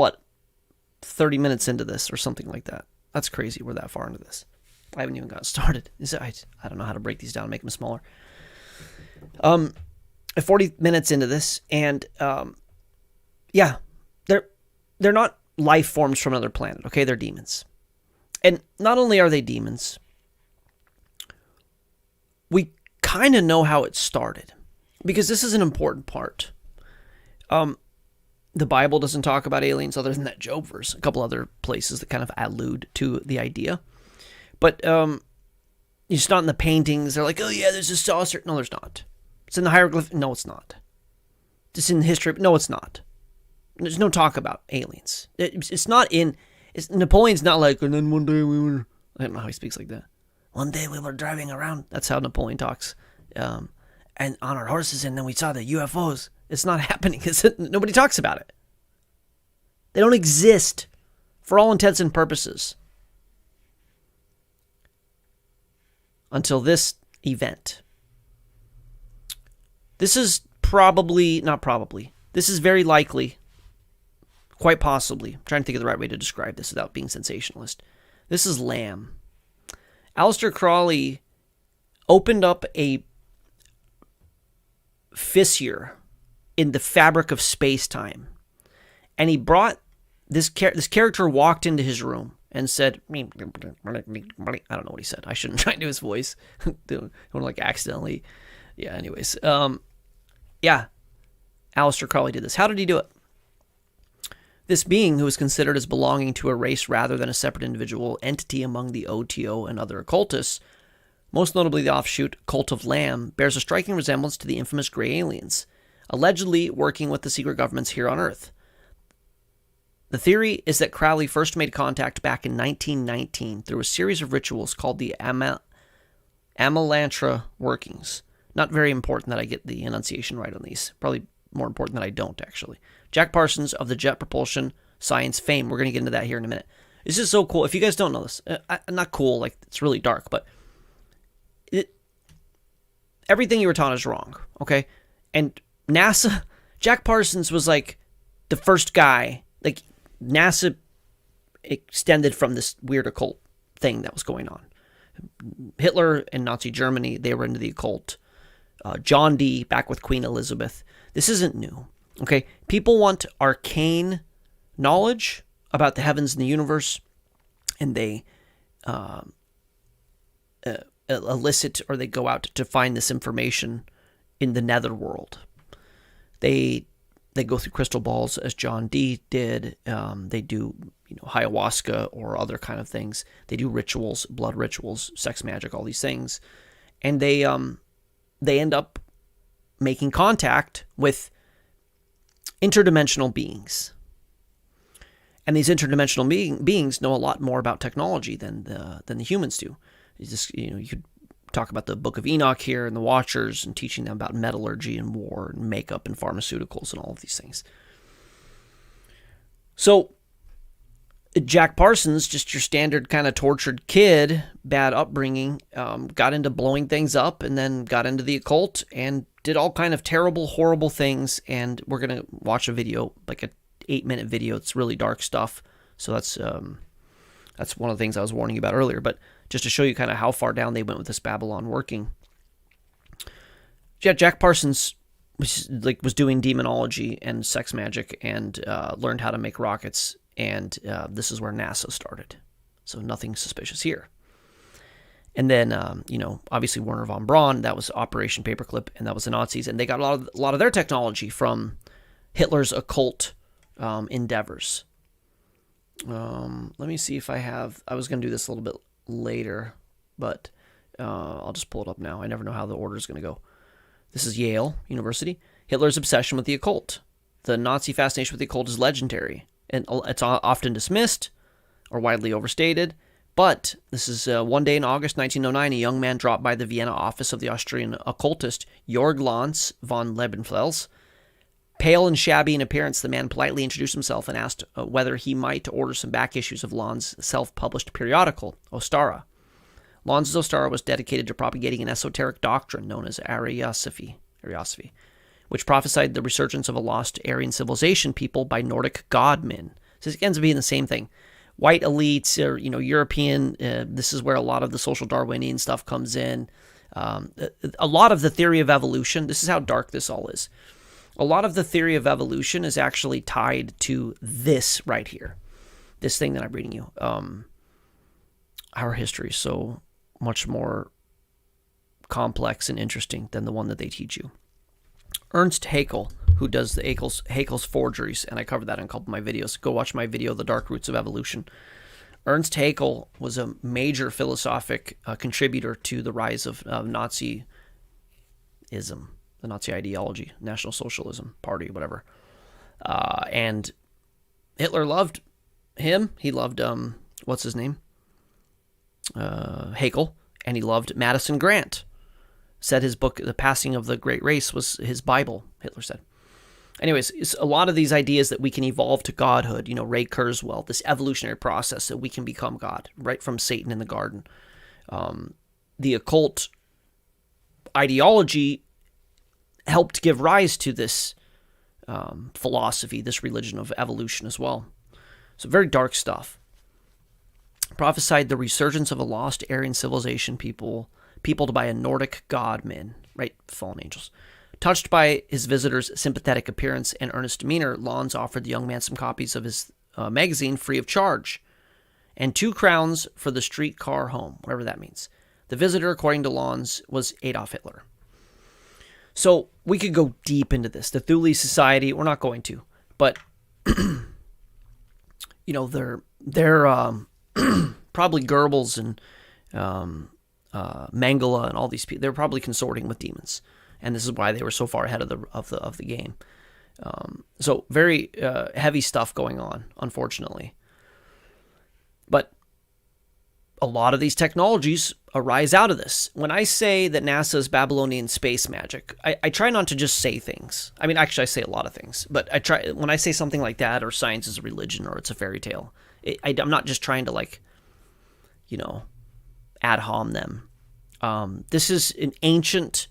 30 minutes into this or something like that. That's crazy. We're that far into this. I haven't even gotten started. I don't know how to break these down and make them smaller. 40 minutes into this, and yeah, they're not life forms from another planet. Okay, they're demons, and not only are they demons, we kind of know how it started, because this is an important part. The Bible doesn't talk about aliens other than that Job verse. A couple other places that kind of allude to the idea. But it's not in the paintings. They're like, oh yeah, there's a saucer. No, there's not. It's in the hieroglyph. No, it's not. It's in history. No, it's not. There's no talk about aliens. It's not in... Napoleon's not like, and then one day we were... I don't know how he speaks like that. One day we were driving around. That's how Napoleon talks. And on our horses, and then we saw the UFOs. It's not happening. Nobody talks about it. They don't exist for all intents and purposes until this event. This is this is very likely, quite possibly, I'm trying to think of the right way to describe this without being sensationalist. This is Lamb. Aleister Crowley opened up a fissure in the fabric of space-time. And he brought this character walked into his room and said, I don't know what he said. I shouldn't try to do his voice. Don't like accidentally. Yeah, anyways. Yeah. Aleister Crowley did this. How did he do it? This being, who is considered as belonging to a race rather than a separate individual entity among the OTO and other occultists, most notably the offshoot Cult of Lamb, bears a striking resemblance to the infamous Grey Aliens, allegedly working with the secret governments here on Earth. The theory is that Crowley first made contact back in 1919 through a series of rituals called the Amalantra workings. Not very important that I get the enunciation right on these. Probably more important that I don't, actually. Jack Parsons of the jet propulsion science fame, we're going to get into that here in a minute, This is so cool. If you guys don't know this, not cool, like it's really dark, but everything you were taught is wrong, okay? And NASA, Jack Parsons was like the first guy, like NASA extended from this weird occult thing that was going on. Hitler and Nazi Germany, they were into the occult. John Dee, back with Queen Elizabeth. This isn't new, okay? People want arcane knowledge about the heavens and the universe, and they elicit, or they go out to find this information in the netherworld. They go through crystal balls, as John Dee did. They do, ayahuasca or other kind of things. They do rituals, blood rituals, sex magic, all these things, and they end up making contact with interdimensional beings. And these interdimensional beings know a lot more about technology than the humans do. You could talk about the Book of Enoch here and the Watchers and teaching them about metallurgy and war and makeup and pharmaceuticals and all of these things. So Jack Parsons, just your standard kind of tortured kid, bad upbringing, got into blowing things up and then got into the occult and did all kind of terrible, horrible things. And we're going to watch a video, like a 8-minute video. It's really dark stuff. So that's one of the things I was warning you about earlier. But just to show you kind of how far down they went with this Babylon working. Yeah, Jack Parsons was doing demonology and sex magic and learned how to make rockets. And this is where NASA started. So nothing suspicious here. And then, obviously Werner von Braun, that was Operation Paperclip, and that was the Nazis. And they got a lot of their technology from Hitler's occult endeavors. Let me see if I was going to do this a little bit later, but I'll just pull it up now. I never know how the order is going to go. This is Yale University. Hitler's obsession with the occult. The Nazi fascination with the occult is legendary, and it's often dismissed or widely overstated. But this is one day in August 1909, a young man dropped by the Vienna office of the Austrian occultist Jörg Lanz von Lebenfels. Pale and shabby in appearance, the man politely introduced himself and asked whether he might order some back issues of Lanz's self-published periodical, Ostara. Lanz's Ostara was dedicated to propagating an esoteric doctrine known as Ariosophy, which prophesied the resurgence of a lost Aryan civilization peopled by Nordic godmen. So it ends up being the same thing. White elites, or European. This is where a lot of the social Darwinian stuff comes in. A lot of the theory of evolution. This is how dark this all is. A lot of the theory of evolution is actually tied to this right here. This thing that I'm reading you. Our history is so much more complex and interesting than the one that they teach you. Ernst Haeckel, who does the Haeckel's forgeries, and I covered that in a couple of my videos. Go watch my video, The Dark Roots of Evolution. Ernst Haeckel was a major philosophic contributor to the rise of Nazism, the Nazi ideology, National Socialism Party, whatever. And Hitler loved him. He loved, what's his name? Haeckel. And he loved Madison Grant. Said his book, The Passing of the Great Race, was his Bible, Hitler said. Anyways, it's a lot of these ideas that we can evolve to godhood, Ray Kurzweil, this evolutionary process that we can become God, right from Satan in the garden. The occult ideology helped give rise to this philosophy, this religion of evolution as well. So very dark stuff. Prophesied the resurgence of a lost Aryan civilization peopled by a Nordic godmen, right? Fallen angels. Touched by his visitor's sympathetic appearance and earnest demeanor, Lanz offered the young man some copies of his magazine free of charge, and 2 crowns for the streetcar home, whatever that means. The visitor, according to Lanz, was Adolf Hitler. So we could go deep into this. The Thule Society, we're not going to, but they're probably Goebbels and Mengele and all these people. They're probably consorting with demons, and this is why they were so far ahead of the game. So very heavy stuff going on, unfortunately. But a lot of these technologies arise out of this. When I say that NASA is Babylonian space magic, I try not to just say things. I mean, actually, I say a lot of things, but when I say something like that, or science is a religion, or it's a fairy tale, I'm not just trying to, like, ad hom them. This is an ancient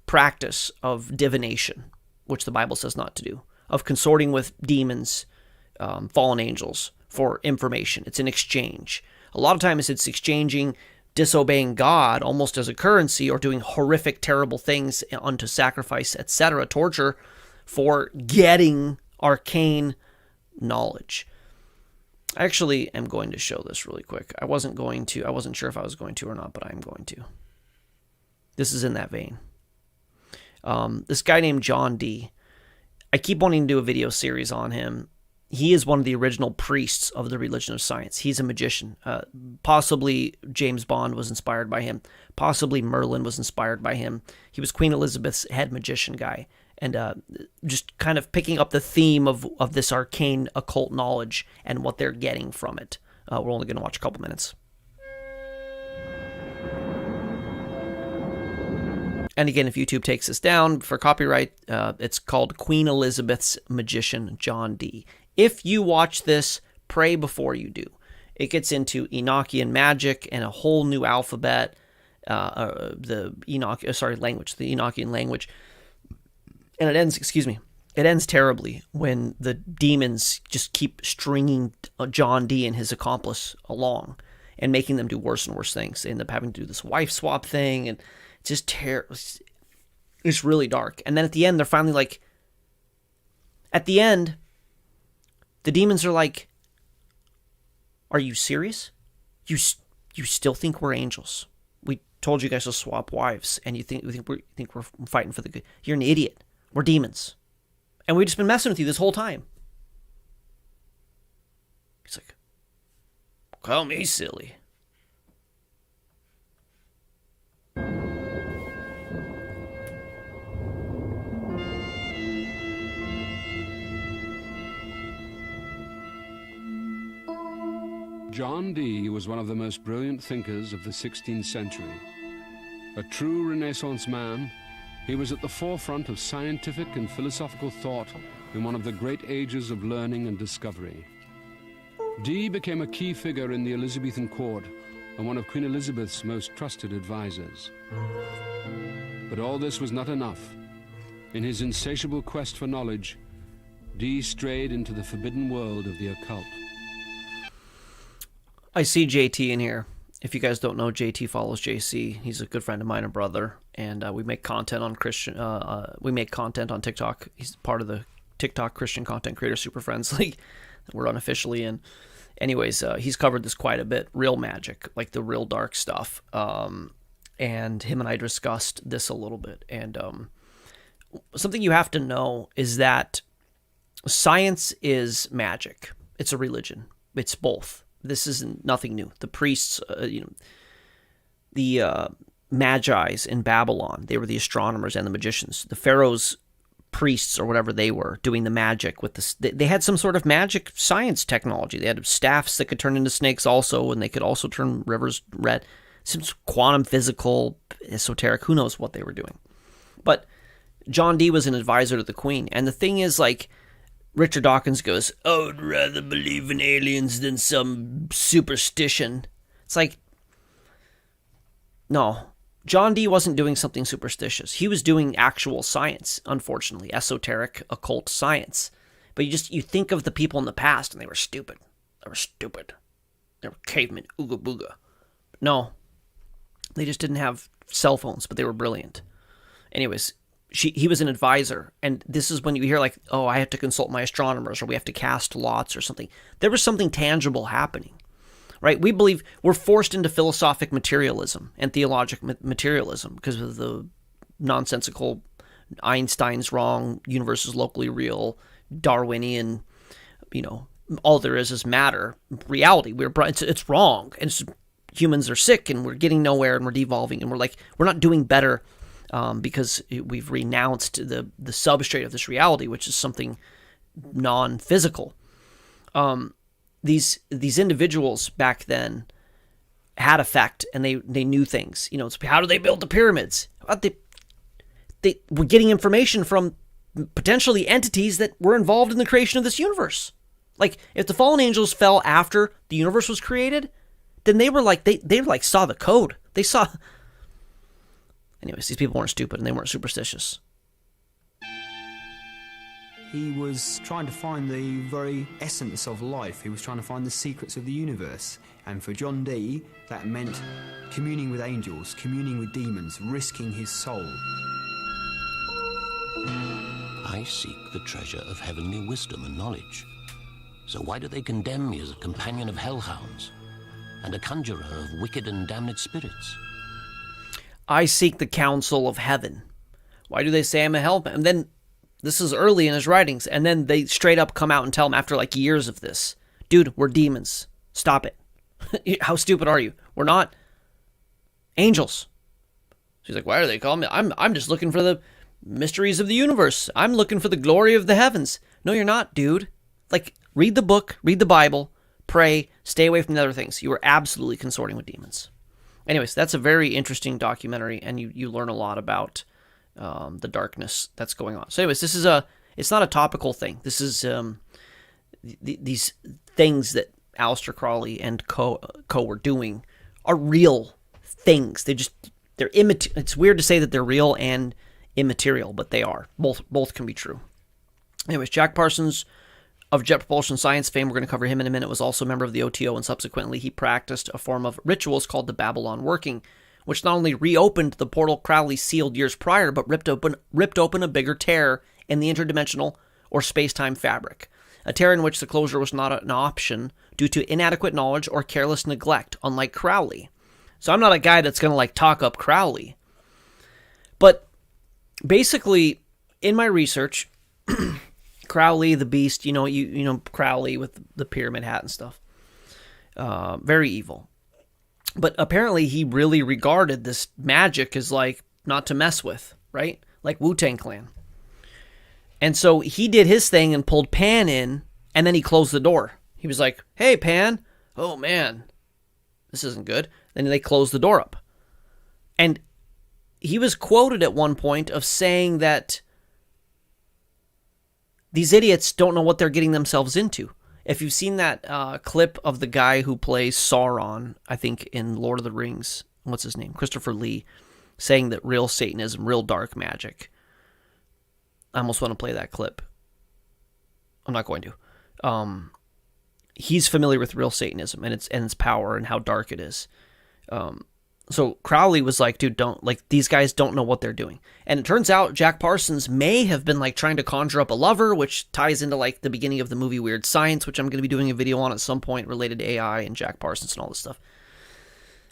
practice of divination, which the Bible says not to do, of consorting with demons, fallen angels, for information. It's an exchange. A lot of times it's exchanging disobeying God almost as a currency, or doing horrific, terrible things unto sacrifice, etc., torture, for getting arcane knowledge. I actually am going to show this really quick. I wasn't sure if I was going to or not, but I'm going to. This is in that vein. This guy named John D. I keep wanting to do a video series on him. He is one of the original priests of the religion of science. He's a magician. Possibly James Bond was inspired by him. Possibly Merlin was inspired by him. He was Queen Elizabeth's head magician guy. And just kind of picking up the theme of this arcane occult knowledge and what they're getting from it. We're only going to watch a couple minutes. And again, if YouTube takes this down for copyright, it's called Queen Elizabeth's Magician, John D. If you watch this, pray before you do. It gets into Enochian magic and a whole new alphabet, the Enochian language. And it ends terribly when the demons just keep stringing John D and his accomplice along and making them do worse and worse things. They end up having to do this wife swap thing, and it's just terrible. It's really dark. And then at the end, they're finally like, the demons are like, are you serious? You still think we're angels? We told you guys to swap wives, and you think we're fighting for the good? You're an idiot. We're demons, and we've just been messing with you this whole time. He's like, call me silly. John Dee was one of the most brilliant thinkers of the 16th century. A true Renaissance man, he was at the forefront of scientific and philosophical thought in one of the great ages of learning and discovery. Dee became a key figure in the Elizabethan court and one of Queen Elizabeth's most trusted advisors. But all this was not enough. In his insatiable quest for knowledge, Dee strayed into the forbidden world of the occult. I see JT in here. If you guys don't know, JT follows JC. He's a good friend of mine, a brother, and we make content on we make content on TikTok. He's part of the TikTok Christian Content Creator Super Friends League that we're unofficially in. Anyways, he's covered this quite a bit. Real magic, like the real dark stuff. And him and I discussed this a little bit. And something you have to know is that science is magic. It's a religion. It's both. This is nothing new. The priests, the magi's in Babylon, they were the astronomers and the magicians. The pharaoh's priests, or whatever they were, doing the magic with this. They had some sort of magic science technology. They had staffs that could turn into snakes also, and they could also turn rivers red. Some quantum physical, esoteric, who knows what they were doing. But John Dee was an advisor to the queen. And the thing is, like, Richard Dawkins goes, I would rather believe in aliens than some superstition. It's like, no. John Dee wasn't doing something superstitious. He was doing actual science, unfortunately, esoteric, occult science. But you think of the people in the past, and they were stupid. They were stupid. They were cavemen, ooga booga. No. They just didn't have cell phones, but they were brilliant. Anyways, he was an advisor, and this is when you hear like, oh, I have to consult my astronomers, or we have to cast lots or something. There was something tangible happening, right? We believe we're forced into philosophic materialism and theologic materialism because of the nonsensical Einstein's wrong, universe is locally real, Darwinian, all there is matter, reality. It's wrong, and humans are sick, and we're getting nowhere, and we're devolving, and we're not doing better. Because we've renounced the substrate of this reality, which is something non-physical. These individuals back then had effect, and they knew things. You know, it's how do they build the pyramids? They were getting information from potentially entities that were involved in the creation of this universe. Like, if the fallen angels fell after the universe was created, then they were like, they like saw the code. They saw. Anyways, these people weren't stupid and they weren't superstitious. He was trying to find the very essence of life. He was trying to find the secrets of the universe. And for John Dee, that meant communing with angels, communing with demons, risking his soul. I seek the treasure of heavenly wisdom and knowledge. So why do they condemn me as a companion of hellhounds and a conjurer of wicked and damned spirits? I seek the counsel of heaven. Why do they say I'm a hellman? And then, this is early in his writings, and then they straight up come out and tell him after like years of this, dude, we're demons. Stop it. How stupid are you? We're not angels. She's like, why are they calling me? I'm just looking for the mysteries of the universe. I'm looking for the glory of the heavens. No, you're not, dude. Like, read the book, read the Bible, pray, stay away from the other things. You are absolutely consorting with demons. Anyways, that's a very interesting documentary, and you learn a lot about the darkness that's going on. So anyways, it's not a topical thing. This is these things that Aleister Crowley and co were doing are real things. They're it's weird to say that they're real and immaterial, but they are. Both can be true. Anyways, Jack Parsons of Jet Propulsion Science fame, we're going to cover him in a minute, was also a member of the OTO, and subsequently he practiced a form of rituals called the Babylon working, which not only reopened the portal Crowley sealed years prior, but ripped open a bigger tear in the interdimensional or space-time fabric, a tear in which the closure was not an option due to inadequate knowledge or careless neglect, unlike Crowley. So I'm not a guy that's going to like talk up Crowley. But basically, in my research, Crowley, the beast, you know Crowley with the pyramid hat and stuff. Very evil. But apparently he really regarded this magic as like not to mess with, right? Like Wu-Tang Clan. And so he did his thing and pulled Pan in, and then he closed the door. He was like, hey, Pan. Oh, man. This isn't good. Then they closed the door up. And he was quoted at one point of saying that these idiots don't know what they're getting themselves into. If you've seen that clip of the guy who plays Sauron, I think in Lord of the Rings, what's his name? Christopher Lee, saying that real Satanism, real dark magic. I almost want to play that clip. I'm not going to. He's familiar with real Satanism and its power and how dark it is. So Crowley was like, dude, these guys don't know what they're doing. And it turns out Jack Parsons may have been like trying to conjure up a lover, which ties into like the beginning of the movie Weird Science, which I'm going to be doing a video on at some point related to AI and Jack Parsons and all this stuff.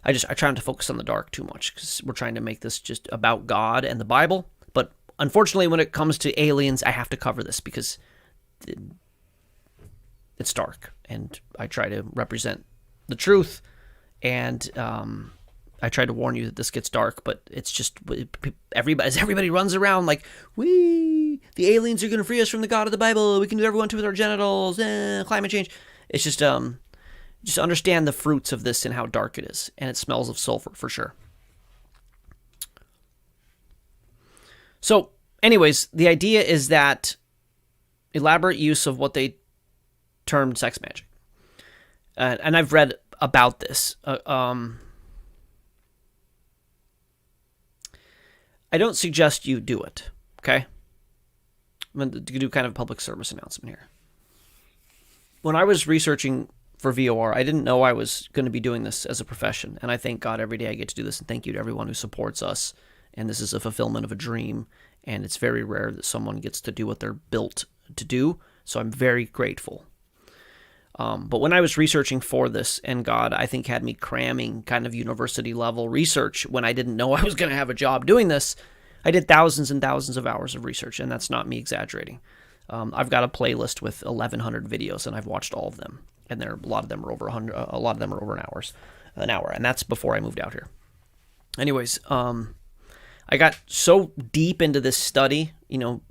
I try not to focus on the dark too much because we're trying to make this just about God and the Bible. But unfortunately, when it comes to aliens, I have to cover this because it's dark and I try to represent the truth. And I tried to warn you that this gets dark, but it's just everybody runs around like, the aliens are going to free us from the God of the Bible. We can do whatever we want to with our genitals. Climate change. It's just understand the fruits of this and how dark it is, and it smells of sulfur for sure. So, anyways, the idea is that elaborate use of what they termed sex magic, and I've read about this. I don't suggest you do it, okay? I'm going to do kind of a public service announcement here. When I was researching for VOR, I didn't know I was going to be doing this as a profession, and I thank God every day I get to do this, and thank you to everyone who supports us, and this is a fulfillment of a dream, and it's very rare that someone gets to do what they're built to do, so I'm very grateful. But when I was researching for this, and God, I think, had me cramming kind of university-level research when I didn't know I was going to have a job doing this, I did thousands and thousands of hours of research, and that's not me exaggerating. I've got a playlist with 1,100 videos, and I've watched all of them, and a lot of them are over 100. A lot of them are over an hour, and that's before I moved out here. Anyways, I got so deep into this study,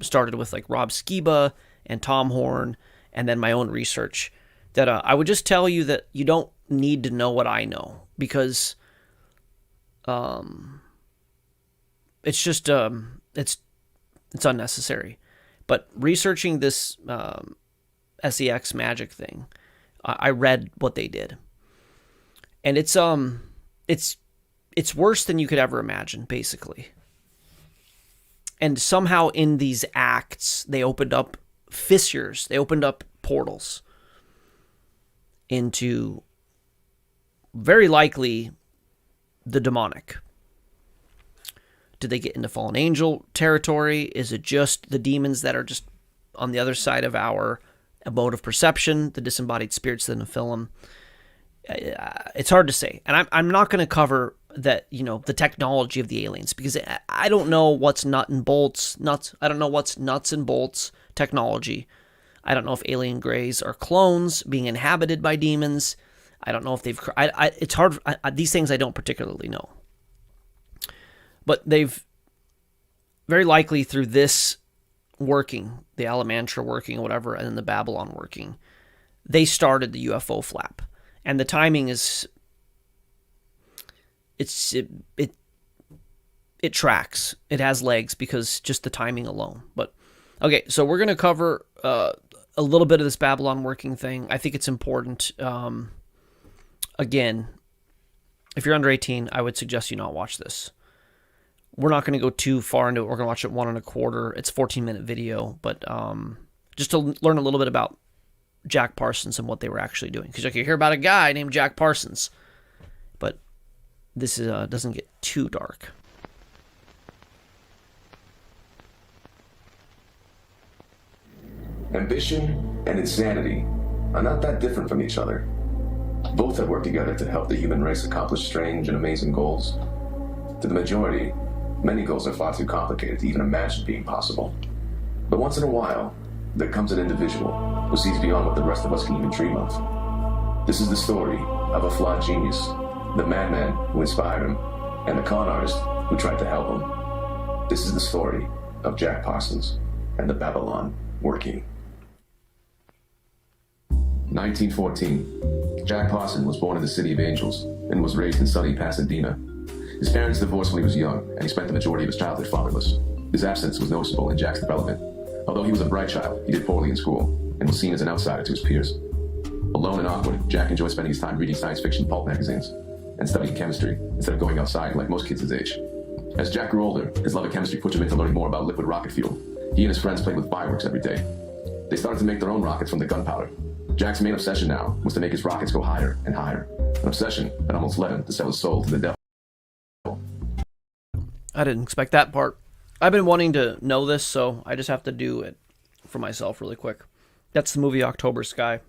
started with like Rob Skiba and Tom Horn, and then my own research, that I would just tell you that you don't need to know what I know, because it's just it's unnecessary. But researching this SEX magic thing, I read what they did, and it's worse than you could ever imagine, basically. And somehow in these acts, they opened up fissures, they opened up portals into, very likely, the demonic. Did they get into fallen angel territory? Is it just the demons that are just on the other side of our mode of perception, the disembodied spirits of the Nephilim? It's hard to say. And I'm not going to cover that, the technology of the aliens, because I don't know what's nuts and bolts technology. I don't know if alien greys are clones being inhabited by demons. I don't know if they've... it's hard... these things I don't particularly know. But they've... very likely through this working, the Alamantra working, or whatever, and then the Babylon working, they started the UFO flap. And the timing is... It tracks. It has legs because just the timing alone. But, okay, so we're going to cover... a little bit of this Babylon working thing. I think it's important. Again, if you're under 18, I would suggest you not watch this. We're not going to go too far into it. We're going to watch it 1 1/4. It's a 14-minute video, but just to learn a little bit about Jack Parsons and what they were actually doing. Because you can hear about a guy named Jack Parsons, but this doesn't get too dark. Ambition and insanity are not that different from each other. Both have worked together to help the human race accomplish strange and amazing goals. To the majority, many goals are far too complicated to even imagine being possible. But once in a while, there comes an individual who sees beyond what the rest of us can even dream of. This is the story of a flawed genius, the madman who inspired him, and the con artist who tried to help him. This is the story of Jack Parsons and the Babylon working. 1914. Jack Parsons was born in the City of Angels and was raised in sunny Pasadena. His parents divorced when he was young, and he spent the majority of his childhood fatherless. His absence was noticeable in Jack's development. Although he was a bright child, he did poorly in school and was seen as an outsider to his peers. Alone and awkward, Jack enjoyed spending his time reading science fiction pulp magazines and studying chemistry instead of going outside like most kids his age. As Jack grew older, his love of chemistry pushed him into learning more about liquid rocket fuel. He and his friends played with fireworks every day. They started to make their own rockets from the gunpowder. Jack's main obsession now was to make his rockets go higher and higher, an obsession that almost led him to sell his soul to the devil. I didn't expect that part. I've been wanting to know this, so I just have to do it for myself really quick. That's the movie October Sky.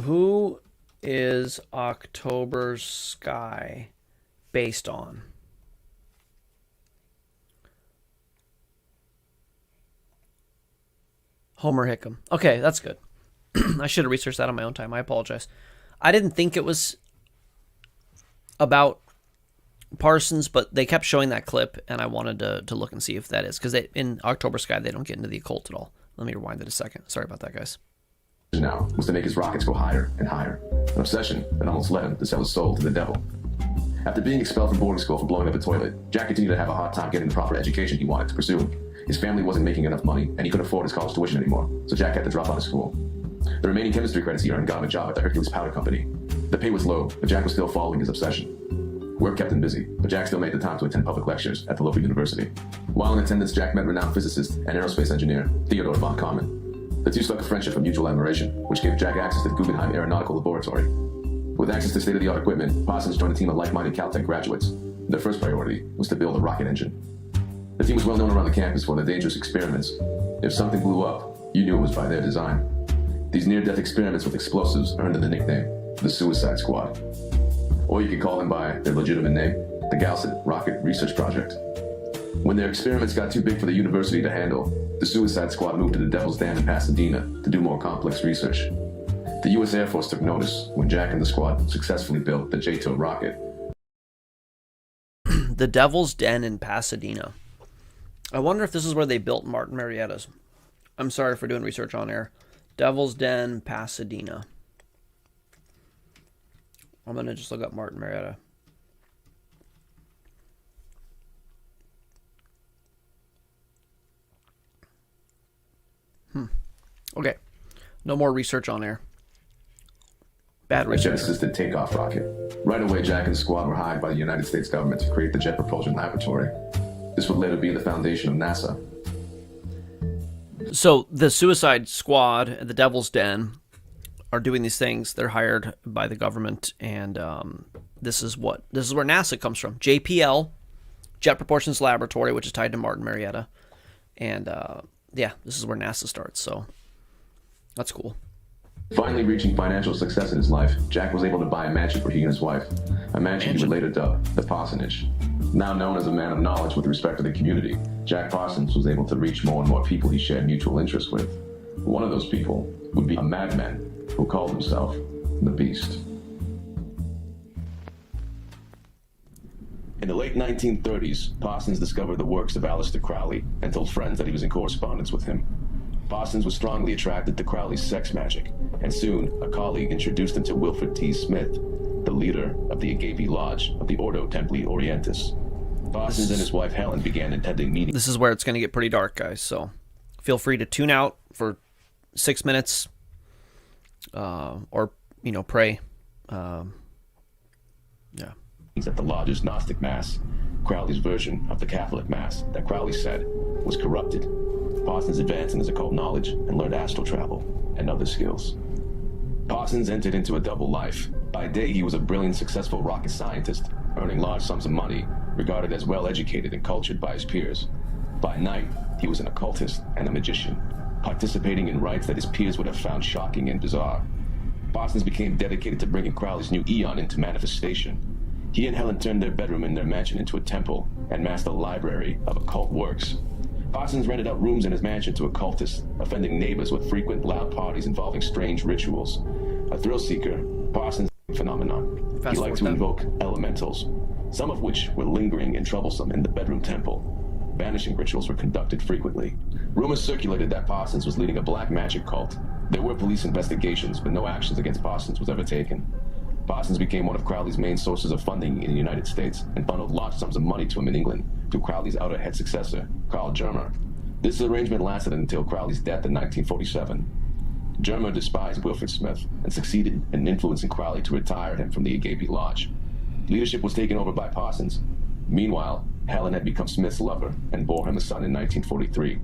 Who is October Sky based on? Homer Hickam. Okay, that's good. I should have researched that on my own time. I apologize. I didn't think it was about Parsons, but they kept showing that clip, and I wanted to look and see if that is. Because in October Sky, they don't get into the occult at all. Let me rewind it a second. Sorry about that, guys. Now was to make his rockets go higher and higher, an obsession that almost led him to sell his soul to the devil. After being expelled from boarding school for blowing up a toilet, Jack continued to have a hard time getting the proper education he wanted to pursue. His family wasn't making enough money, and he couldn't afford his college tuition anymore, so Jack had to drop out of school. The remaining chemistry credits he earned got him a job at the Hercules Powder Company. The pay was low, but Jack was still following his obsession. Work kept him busy, but Jack still made the time to attend public lectures at the local university. While in attendance, Jack met renowned physicist and aerospace engineer Theodore von Karman. The two struck a friendship of mutual admiration, which gave Jack access to the Guggenheim Aeronautical Laboratory. With access to state-of-the-art equipment, Parsons joined a team of like-minded Caltech graduates. Their first priority was to build a rocket engine. The team was well known around the campus for their dangerous experiments. If something blew up, you knew it was by their design. These near-death experiments with explosives earned them the nickname, the Suicide Squad. Or you could call them by their legitimate name, the Galset Rocket Research Project. When their experiments got too big for the university to handle, the Suicide Squad moved to the Devil's Den in Pasadena to do more complex research. The U.S. Air Force took notice when Jack and the squad successfully built the J-2 rocket. The Devil's Den in Pasadena. I wonder if this is where they built Martin Marietta's. I'm sorry for doing research on air. Devil's Den, Pasadena. I'm going to just look up Martin Marietta. Okay. No more research on air. Bad A research. jet-assisted takeoff rocket. Right away, Jack and his squad were hired by the United States government to create the Jet Propulsion Laboratory. This would later be the foundation of NASA. So the Suicide Squad at the Devil's Den are doing these things. They're hired by the government, and this is where NASA comes from. JPL, Jet Propulsion Laboratory, which is tied to Martin Marietta, and this is where NASA starts. So that's cool. Finally reaching financial success in his life, Jack was able to buy a mansion for he and his wife, a mansion he would later dub the Parsonage. Now known as a man of knowledge with respect to the community, Jack Parsons was able to reach more and more people he shared mutual interests with. One of those people would be a madman who called himself the Beast. In the late 1930s, Parsons discovered the works of Aleister Crowley and told friends that he was in correspondence with him. Parsons was strongly attracted to Crowley's sex magic, and soon a colleague introduced him to Wilfred T. Smith, the leader of the Agape Lodge of the Ordo Templi Orientis. Parsons and his wife Helen began attending meetings. This is where it's going to get pretty dark, guys, so feel free to tune out for 6 minutes or, pray. At the Lodge's Gnostic Mass, Crowley's version of the Catholic Mass that Crowley said was corrupted. Parsons advanced in his occult knowledge and learned astral travel and other skills. Parsons entered into a double life. By day, he was a brilliant, successful rocket scientist, earning large sums of money, regarded as well-educated and cultured by his peers. By night, he was an occultist and a magician, participating in rites that his peers would have found shocking and bizarre. Parsons became dedicated to bringing Crowley's new eon into manifestation. He and Helen turned their bedroom in their mansion into a temple and amassed a library of occult works. Parsons rented out rooms in his mansion to occultists, offending neighbors with frequent loud parties involving strange rituals. A thrill seeker, Parsons phenomenon. He liked to invoke elementals, some of which were lingering and troublesome in the bedroom temple. Banishing rituals were conducted frequently. Rumors circulated that Parsons was leading a black magic cult. There were police investigations, but no actions against Parsons was ever taken. Parsons became one of Crowley's main sources of funding in the United States and funneled large sums of money to him in England through Crowley's outer head successor, Carl Germer. This arrangement lasted until Crowley's death in 1947. Germer despised Wilfred Smith and succeeded in influencing Crowley to retire him from the Agape Lodge. Leadership was taken over by Parsons. Meanwhile, Helen had become Smith's lover and bore him a son in 1943.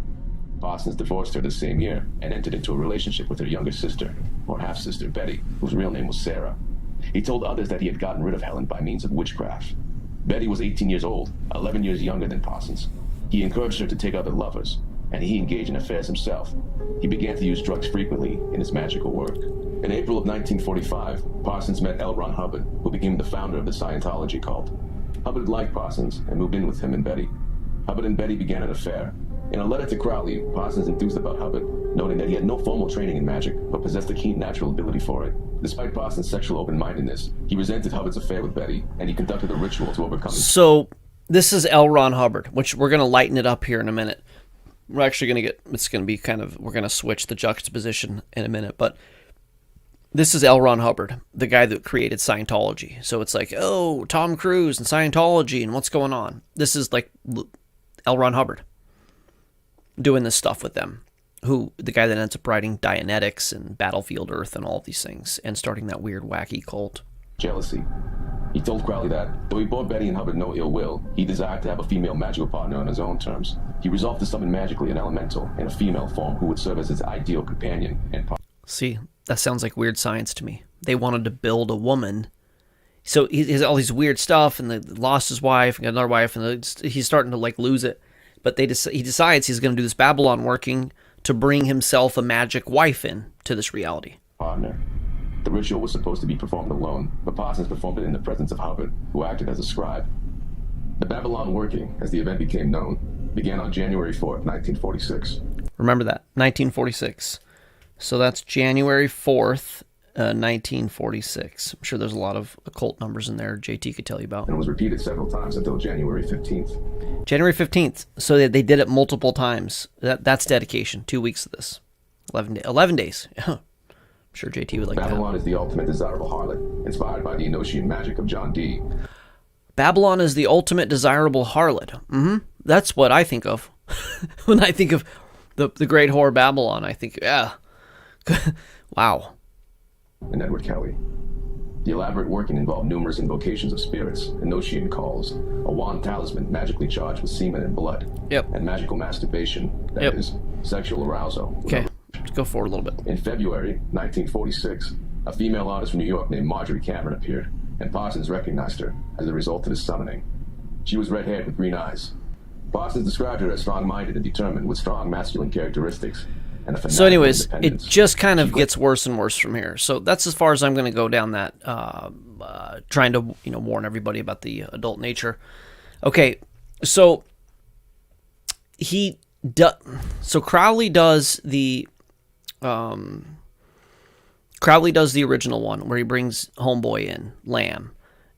Parsons divorced her the same year and entered into a relationship with her younger sister, or half-sister, Betty, whose real name was Sarah. He told others that he had gotten rid of Helen by means of witchcraft. Betty was 18 years old, 11 years younger than Parsons. He encouraged her to take other lovers, and he engaged in affairs himself. He began to use drugs frequently in his magical work. In April of 1945, Parsons met L. Ron Hubbard, who became the founder of the Scientology cult. Hubbard liked Parsons and moved in with him and Betty. Hubbard and Betty began an affair. In a letter to Crowley, Parsons enthused about Hubbard, noting that he had no formal training in magic, but possessed a keen natural ability for it. Despite Parsons' sexual open-mindedness, he resented Hubbard's affair with Betty, and he conducted a ritual to overcome his... So, this is L. Ron Hubbard, which we're going to lighten it up here in a minute. We're actually going to we're going to switch the juxtaposition in a minute, but this is L. Ron Hubbard, the guy that created Scientology. So it's like, oh, Tom Cruise and Scientology and what's going on? This is like L. Ron Hubbard doing this stuff with them. The guy that ends up writing Dianetics and Battlefield Earth and all of these things and starting that weird, wacky cult. Jealousy. He told Crowley that, though he bore Betty and Hubbard no ill will, he desired to have a female magical partner on his own terms. He resolved to summon magically an elemental in a female form who would serve as his ideal companion and partner. See, that sounds like weird science to me. They wanted to build a woman. So he has all these weird stuff, and they lost his wife, and got another wife, and he's starting to lose it. But he decides he's going to do this Babylon working to bring himself a magic wife in to this reality. Partner. The ritual was supposed to be performed alone, but Parsons performed it in the presence of Hubbard, who acted as a scribe. The Babylon working, as the event became known, began on January 4th, 1946. Remember that, 1946. So that's January 4th, 1946. I'm sure there's a lot of occult numbers in there JT could tell you about. And was repeated several times until January 15th. January 15th. So they did it multiple times. That's dedication. 2 weeks of this. 11 days. sure JT would like Babylon that. is the ultimate desirable harlot, inspired by the Enochian magic of John Dee. Babylon is the ultimate desirable harlot. That's what I think of. When I think of the great whore Babylon, I think, yeah. Wow. And Edward Kelly. The elaborate working involved numerous invocations of spirits, Enochian calls, a wand talisman magically charged with semen and blood, and magical masturbation, that is, sexual arousal. Okay, let's go forward a little bit. In February 1946, a female artist from New York named Marjorie Cameron appeared, and Parsons recognized her as a result of his summoning. She was red-haired with green eyes. Parsons described her as strong-minded and determined, with strong masculine characteristics. So anyways, it just kind of gets worse and worse from here. So that's as far as I'm going to go down that, trying to warn everybody about the adult nature. Okay, so Crowley does the original one where he brings Homeboy in, Lamb,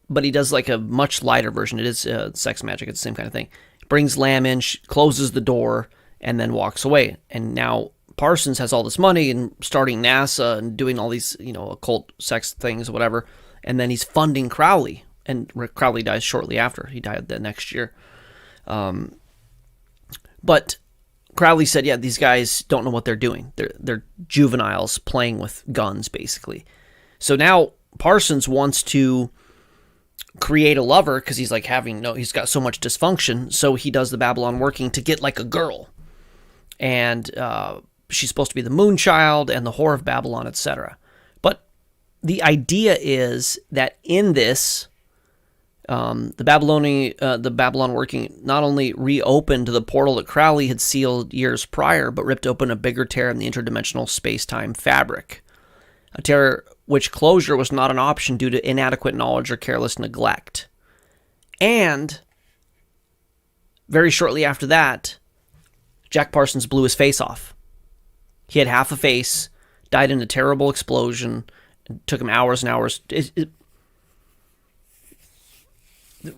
but he does like a much lighter version. It is sex magic. It's the same kind of thing. Brings Lamb in, closes the door, and then walks away. And now Parsons has all this money and starting NASA and doing all these, occult sex things, whatever. And then he's funding Crowley. And Crowley dies shortly after. He died the next year. But Crowley said, yeah, these guys don't know what they're doing. They're juveniles playing with guns, basically. So now Parsons wants to create a lover because he's like he's got so much dysfunction. So he does the Babylon working to get like a girl. And she's supposed to be the moon child and the whore of Babylon, etc. But the idea is that in this, the Babylon working not only reopened the portal that Crowley had sealed years prior, but ripped open a bigger tear in the interdimensional space-time fabric. A tear which closure was not an option due to inadequate knowledge or careless neglect. And very shortly after that, Jack Parsons blew his face off. He had half a face, died in a terrible explosion. It took him hours and hours. It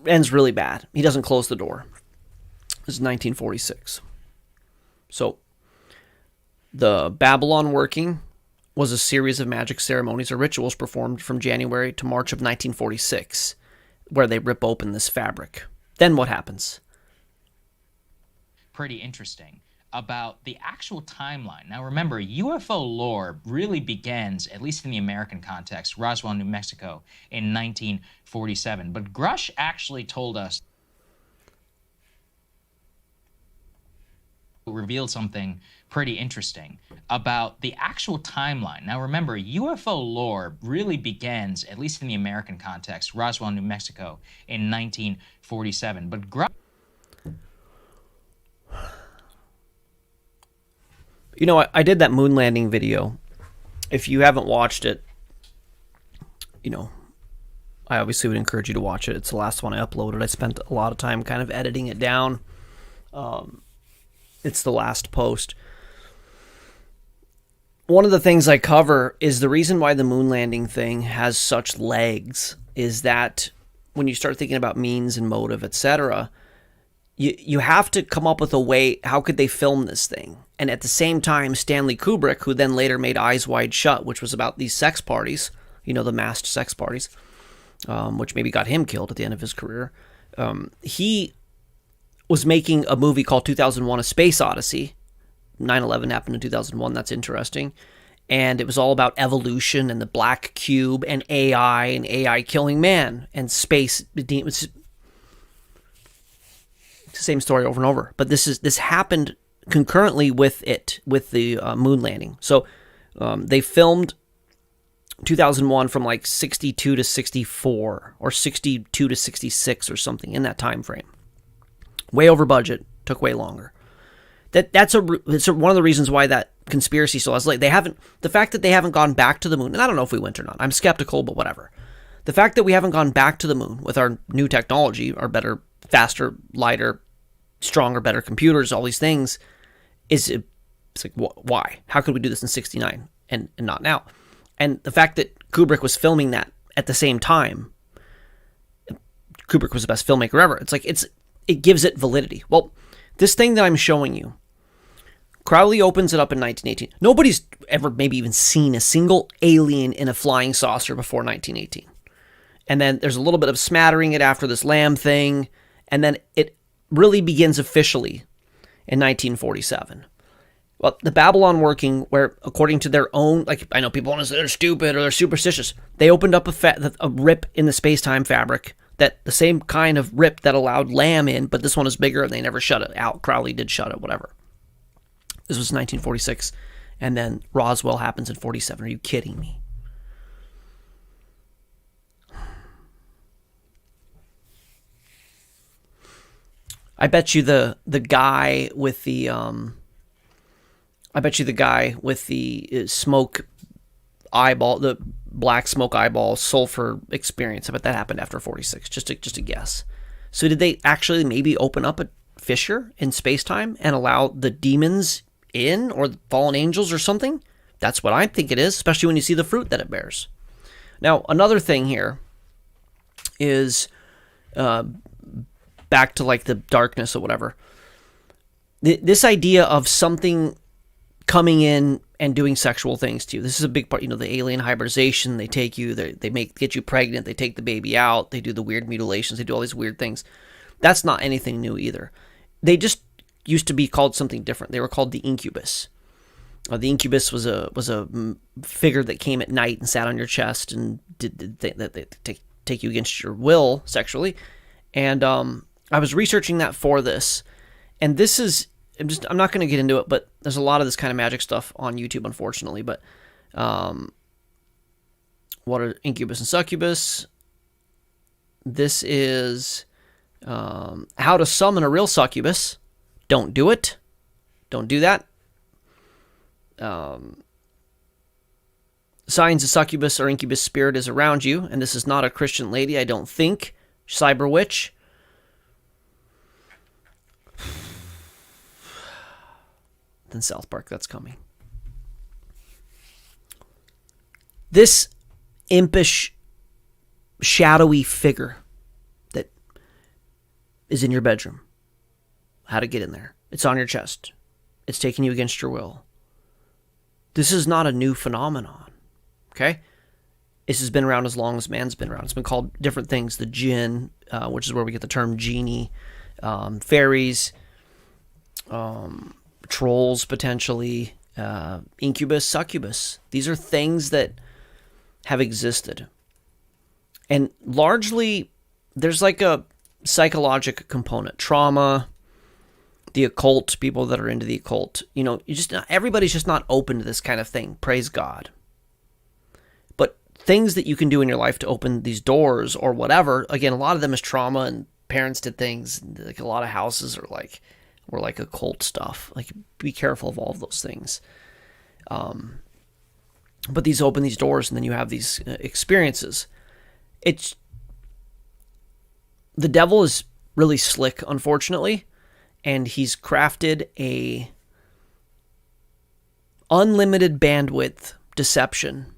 ends really bad. He doesn't close the door. This is 1946. So, the Babylon working was a series of magic ceremonies or rituals performed from January to March of 1946, where they rip open this fabric. Then what happens? Pretty interesting about the actual timeline. Now remember, UFO lore really begins, at least in the American context, Roswell, New Mexico in 1947. But Grush actually told us, revealed something pretty interesting about the actual timeline. Now remember, UFO lore really begins, at least in the American context, Roswell, New Mexico in 1947. But Grush... I did that moon landing video. If you haven't watched it, I obviously would encourage you to watch it. It's the last one I uploaded. I spent a lot of time kind of editing it down. It's the last post. One of the things I cover is the reason why the moon landing thing has such legs is that when you start thinking about means and motive, etc., you have to come up with a way, how could they film this thing? And at the same time, Stanley Kubrick, who then later made Eyes Wide Shut, which was about these sex parties, the masked sex parties, which maybe got him killed at the end of his career. He was making a movie called 2001: A Space Odyssey. 9/11 happened in 2001. That's interesting. And it was all about evolution and the black cube and AI killing man and space. It's the same story over and over. But this happened concurrently with the moon landing. So they filmed 2001 from like 62 to 64 or 62 to 66 or something in that time frame. Way over budget, took way longer. It's one of the reasons why that conspiracy still has late. The fact that they haven't gone back to the moon, and I don't know if we went or not. I'm skeptical, but whatever. The fact that we haven't gone back to the moon with our new technology, our better, faster, lighter, stronger, better computers, all these things, it's like, why? How could we do this in 69 and not now? And the fact that Kubrick was filming that at the same time, Kubrick was the best filmmaker ever. It's like, it gives it validity. Well, this thing that I'm showing you, Crowley opens it up in 1918. Nobody's ever maybe even seen a single alien in a flying saucer before 1918. And then there's a little bit of smattering it after this lamb thing. And then it really begins officially in 1947. Well, the Babylon working, where according to their own, like I know people want to say they're stupid or they're superstitious. They opened up a rip in the space-time fabric, that the same kind of rip that allowed lamb in, but this one is bigger and they never shut it out. Crowley did shut it, whatever. This was 1946, and then Roswell happens in 47. Are you kidding me? I bet you the guy with the smoke eyeball, the black smoke eyeball sulfur experience. I bet that happened after 46. Just a guess. So did they actually maybe open up a fissure in space-time and allow the demons in, or the fallen angels or something? That's what I think it is, especially when you see the fruit that it bears. Now, another thing here is back to like the darkness or whatever. This idea of something coming in and doing sexual things to you. This is a big part, the alien hybridization. They take you, they get you pregnant, they take the baby out, they do the weird mutilations, they do all these weird things. That's not anything new either. They just used to be called something different. They were called the incubus. The incubus was a figure that came at night and sat on your chest and they take you against your will sexually. And I was researching that for this, and this is, I'm not going to get into it, but there's a lot of this kind of magic stuff on YouTube, unfortunately. But what are incubus and succubus? This is how to summon a real succubus. Don't do it. Don't do that. Signs a succubus or incubus spirit is around you, and this is not a Christian lady, I don't think. Cyber witch. Then South Park, that's coming. This impish, shadowy figure that is in your bedroom. How to get in there. It's on your chest. It's taking you against your will. This is not a new phenomenon. Okay? This has been around as long as man's been around. It's been called different things. The jinn, which is where we get the term genie, fairies, trolls potentially, incubus, succubus. These are things that have existed. And largely, there's like a psychological component. Trauma, the occult, people that are into the occult. Everybody's just not open to this kind of thing. Praise God. But things that you can do in your life to open these doors or whatever, again, a lot of them is trauma, and parents did things. Like a lot of houses were like occult stuff. Like, be careful of all of those things. But these open these doors, and then you have these experiences. The devil is really slick, unfortunately, and he's crafted a unlimited bandwidth deception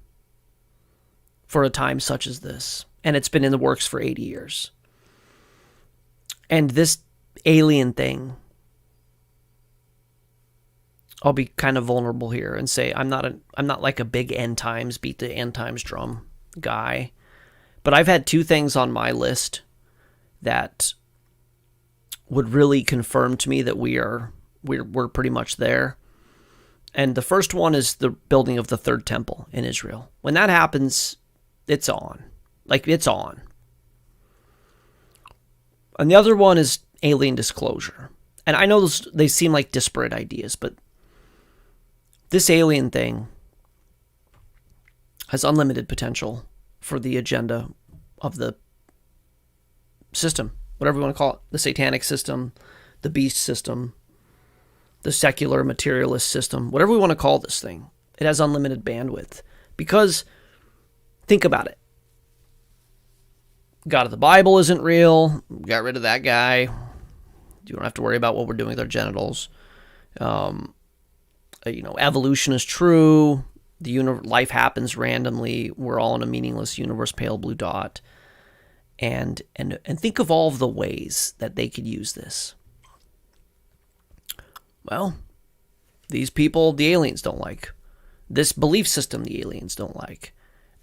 for a time such as this. And it's been in the works for 80 years. And this alien thing, I'll be kind of vulnerable here and say I'm not like a big end times, beat the end times drum guy. But I've had two things on my list that would really confirm to me that we're pretty much there. And the first one is the building of the third temple in Israel. When that happens, it's on. Like, it's on. And the other one is alien disclosure. And I know they seem like disparate ideas, but this alien thing has unlimited potential for the agenda of the system, whatever you want to call it, the satanic system, the beast system, the secular materialist system, whatever we want to call this thing. It has unlimited bandwidth. Because, think about it. God of the Bible isn't real. Got rid of that guy. You don't have to worry about what we're doing with our genitals. Evolution is true. Life happens randomly. We're all in a meaningless universe, pale blue dot. And think of all of the ways that they could use this. Well, These people, the aliens don't like. This belief system, the aliens don't like.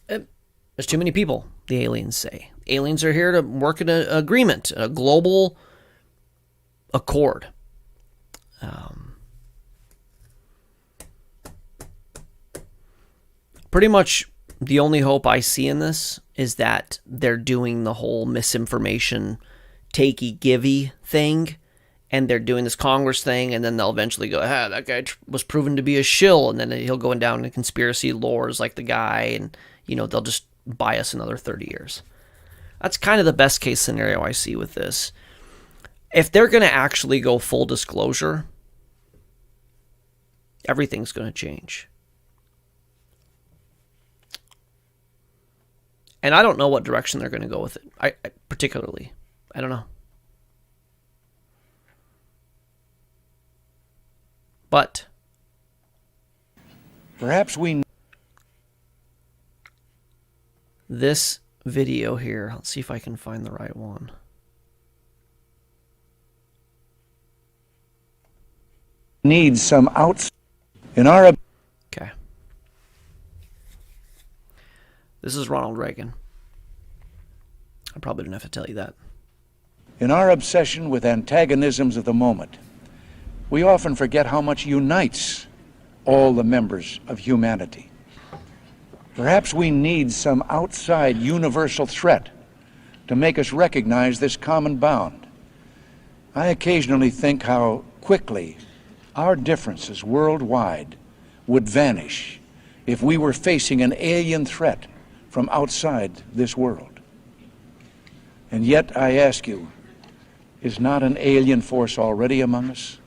There's too many people, the aliens say. Aliens are here to work in an agreement, a global accord. Pretty much the only hope I see in this is that they're doing the whole misinformation takey-givey thing, and they're doing this Congress thing, and then they'll eventually go, that guy was proven to be a shill, and then he'll go down in conspiracy lores like the guy, and, they'll just buy us another 30 years. That's kind of the best case scenario I see with this. If they're going to actually go full disclosure, everything's going to change. And I don't know what direction they're going to go with it. I particularly, I don't know. But perhaps this video here, let's see if I can find the right one. Need some outs in our. Okay. This is Ronald Reagan. I probably don't have to tell you that. In our obsession with antagonisms of the moment, we often forget how much unites all the members of humanity. Perhaps we need some outside universal threat to make us recognize this common bound. I occasionally think how quickly our differences worldwide would vanish if we were facing an alien threat from outside this world. And yet, I ask you, is not an alien force already among us?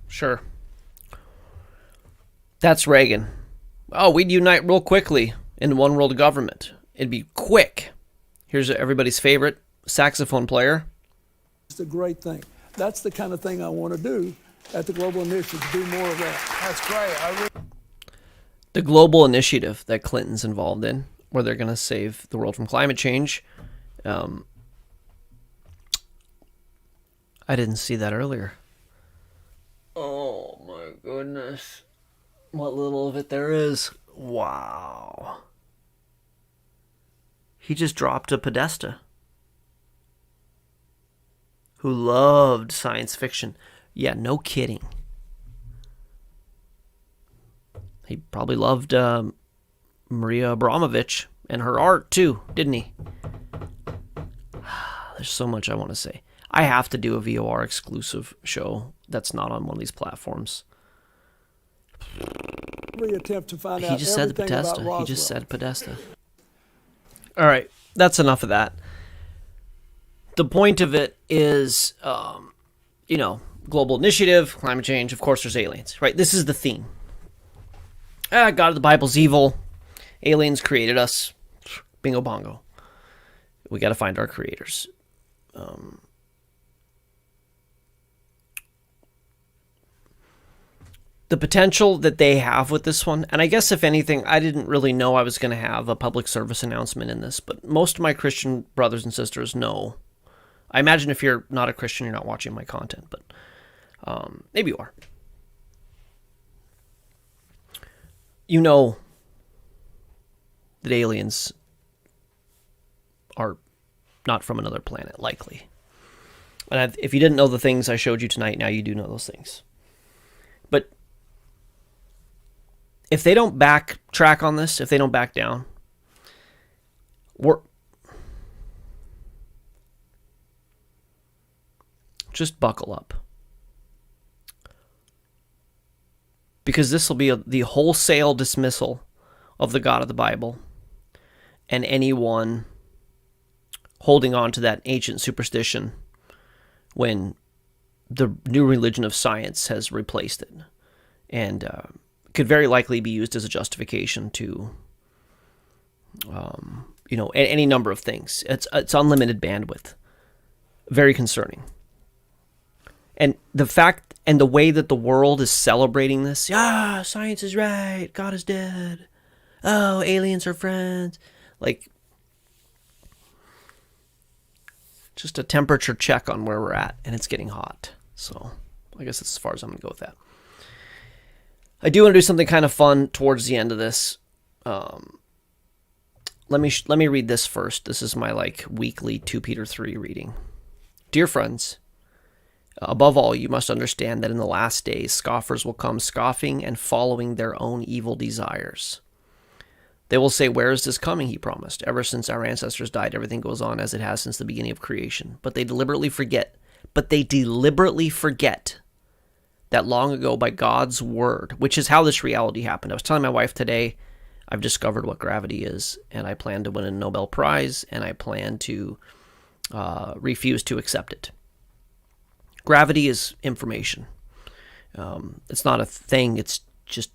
Sure. That's Reagan. Oh, we'd unite real quickly in one world government. It'd be quick. Here's everybody's favorite saxophone player. It's a great thing. That's the kind of thing I want to do at the Global Initiative, to do more of that. That's great. The global initiative that Clinton's involved in, where they're going to save the world from climate change. I didn't see that earlier. Oh my goodness. What little of it there is. Wow. He just dropped a Podesta who loved science fiction. Yeah, no kidding. He probably loved Maria Abramovich and her art too, didn't he? There's so much I want to say. I have to do a VOR exclusive show that's not on one of these platforms. Every attempt to find He out just said everything Podesta. about He just Roswell. said Podesta. All right, that's enough of that. The point of it is, global initiative, climate change. Of course, there's aliens, right? This is the theme. God of the Bible's evil. Aliens created us. Bingo bongo. We got to find our creators. The potential that they have with this one, and I guess if anything, I didn't really know I was going to have a public service announcement in this, but most of my Christian brothers and sisters know. I imagine if you're not a Christian, you're not watching my content, but maybe you are. You know that aliens are not from another planet, likely. And if you didn't know the things I showed you tonight, now you do know those things. But if they don't backtrack on this, if they don't back down, just buckle up. Because this will be the wholesale dismissal of the God of the Bible and anyone holding on to that ancient superstition when the new religion of science has replaced it, and could very likely be used as a justification to, any number of things. It's unlimited bandwidth. Very concerning. And the fact and the way that the world is celebrating this, science is right, God is dead, oh, aliens are friends, like, just a temperature check on where we're at, and it's getting hot. So I guess that's as far as I'm going to go with that. I do want to do something kind of fun towards the end of this. Let me read this first. This is my weekly 2 Peter 3 reading. Dear friends, above all, you must understand that in the last days, scoffers will come scoffing and following their own evil desires. They will say, where is this coming, he promised? Ever since our ancestors died, everything goes on as it has since the beginning of creation. But they deliberately forget that long ago by God's word, which is how this reality happened. I was telling my wife today, I've discovered what gravity is, and I plan to win a Nobel Prize, and I plan to refuse to accept it. Gravity is information. It's not a thing. It's just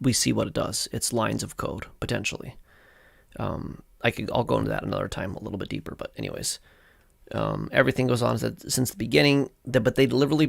we see what it does. It's lines of code, potentially. I'll go into that another time a little bit deeper, but anyways. Everything goes on since the beginning, but they deliberately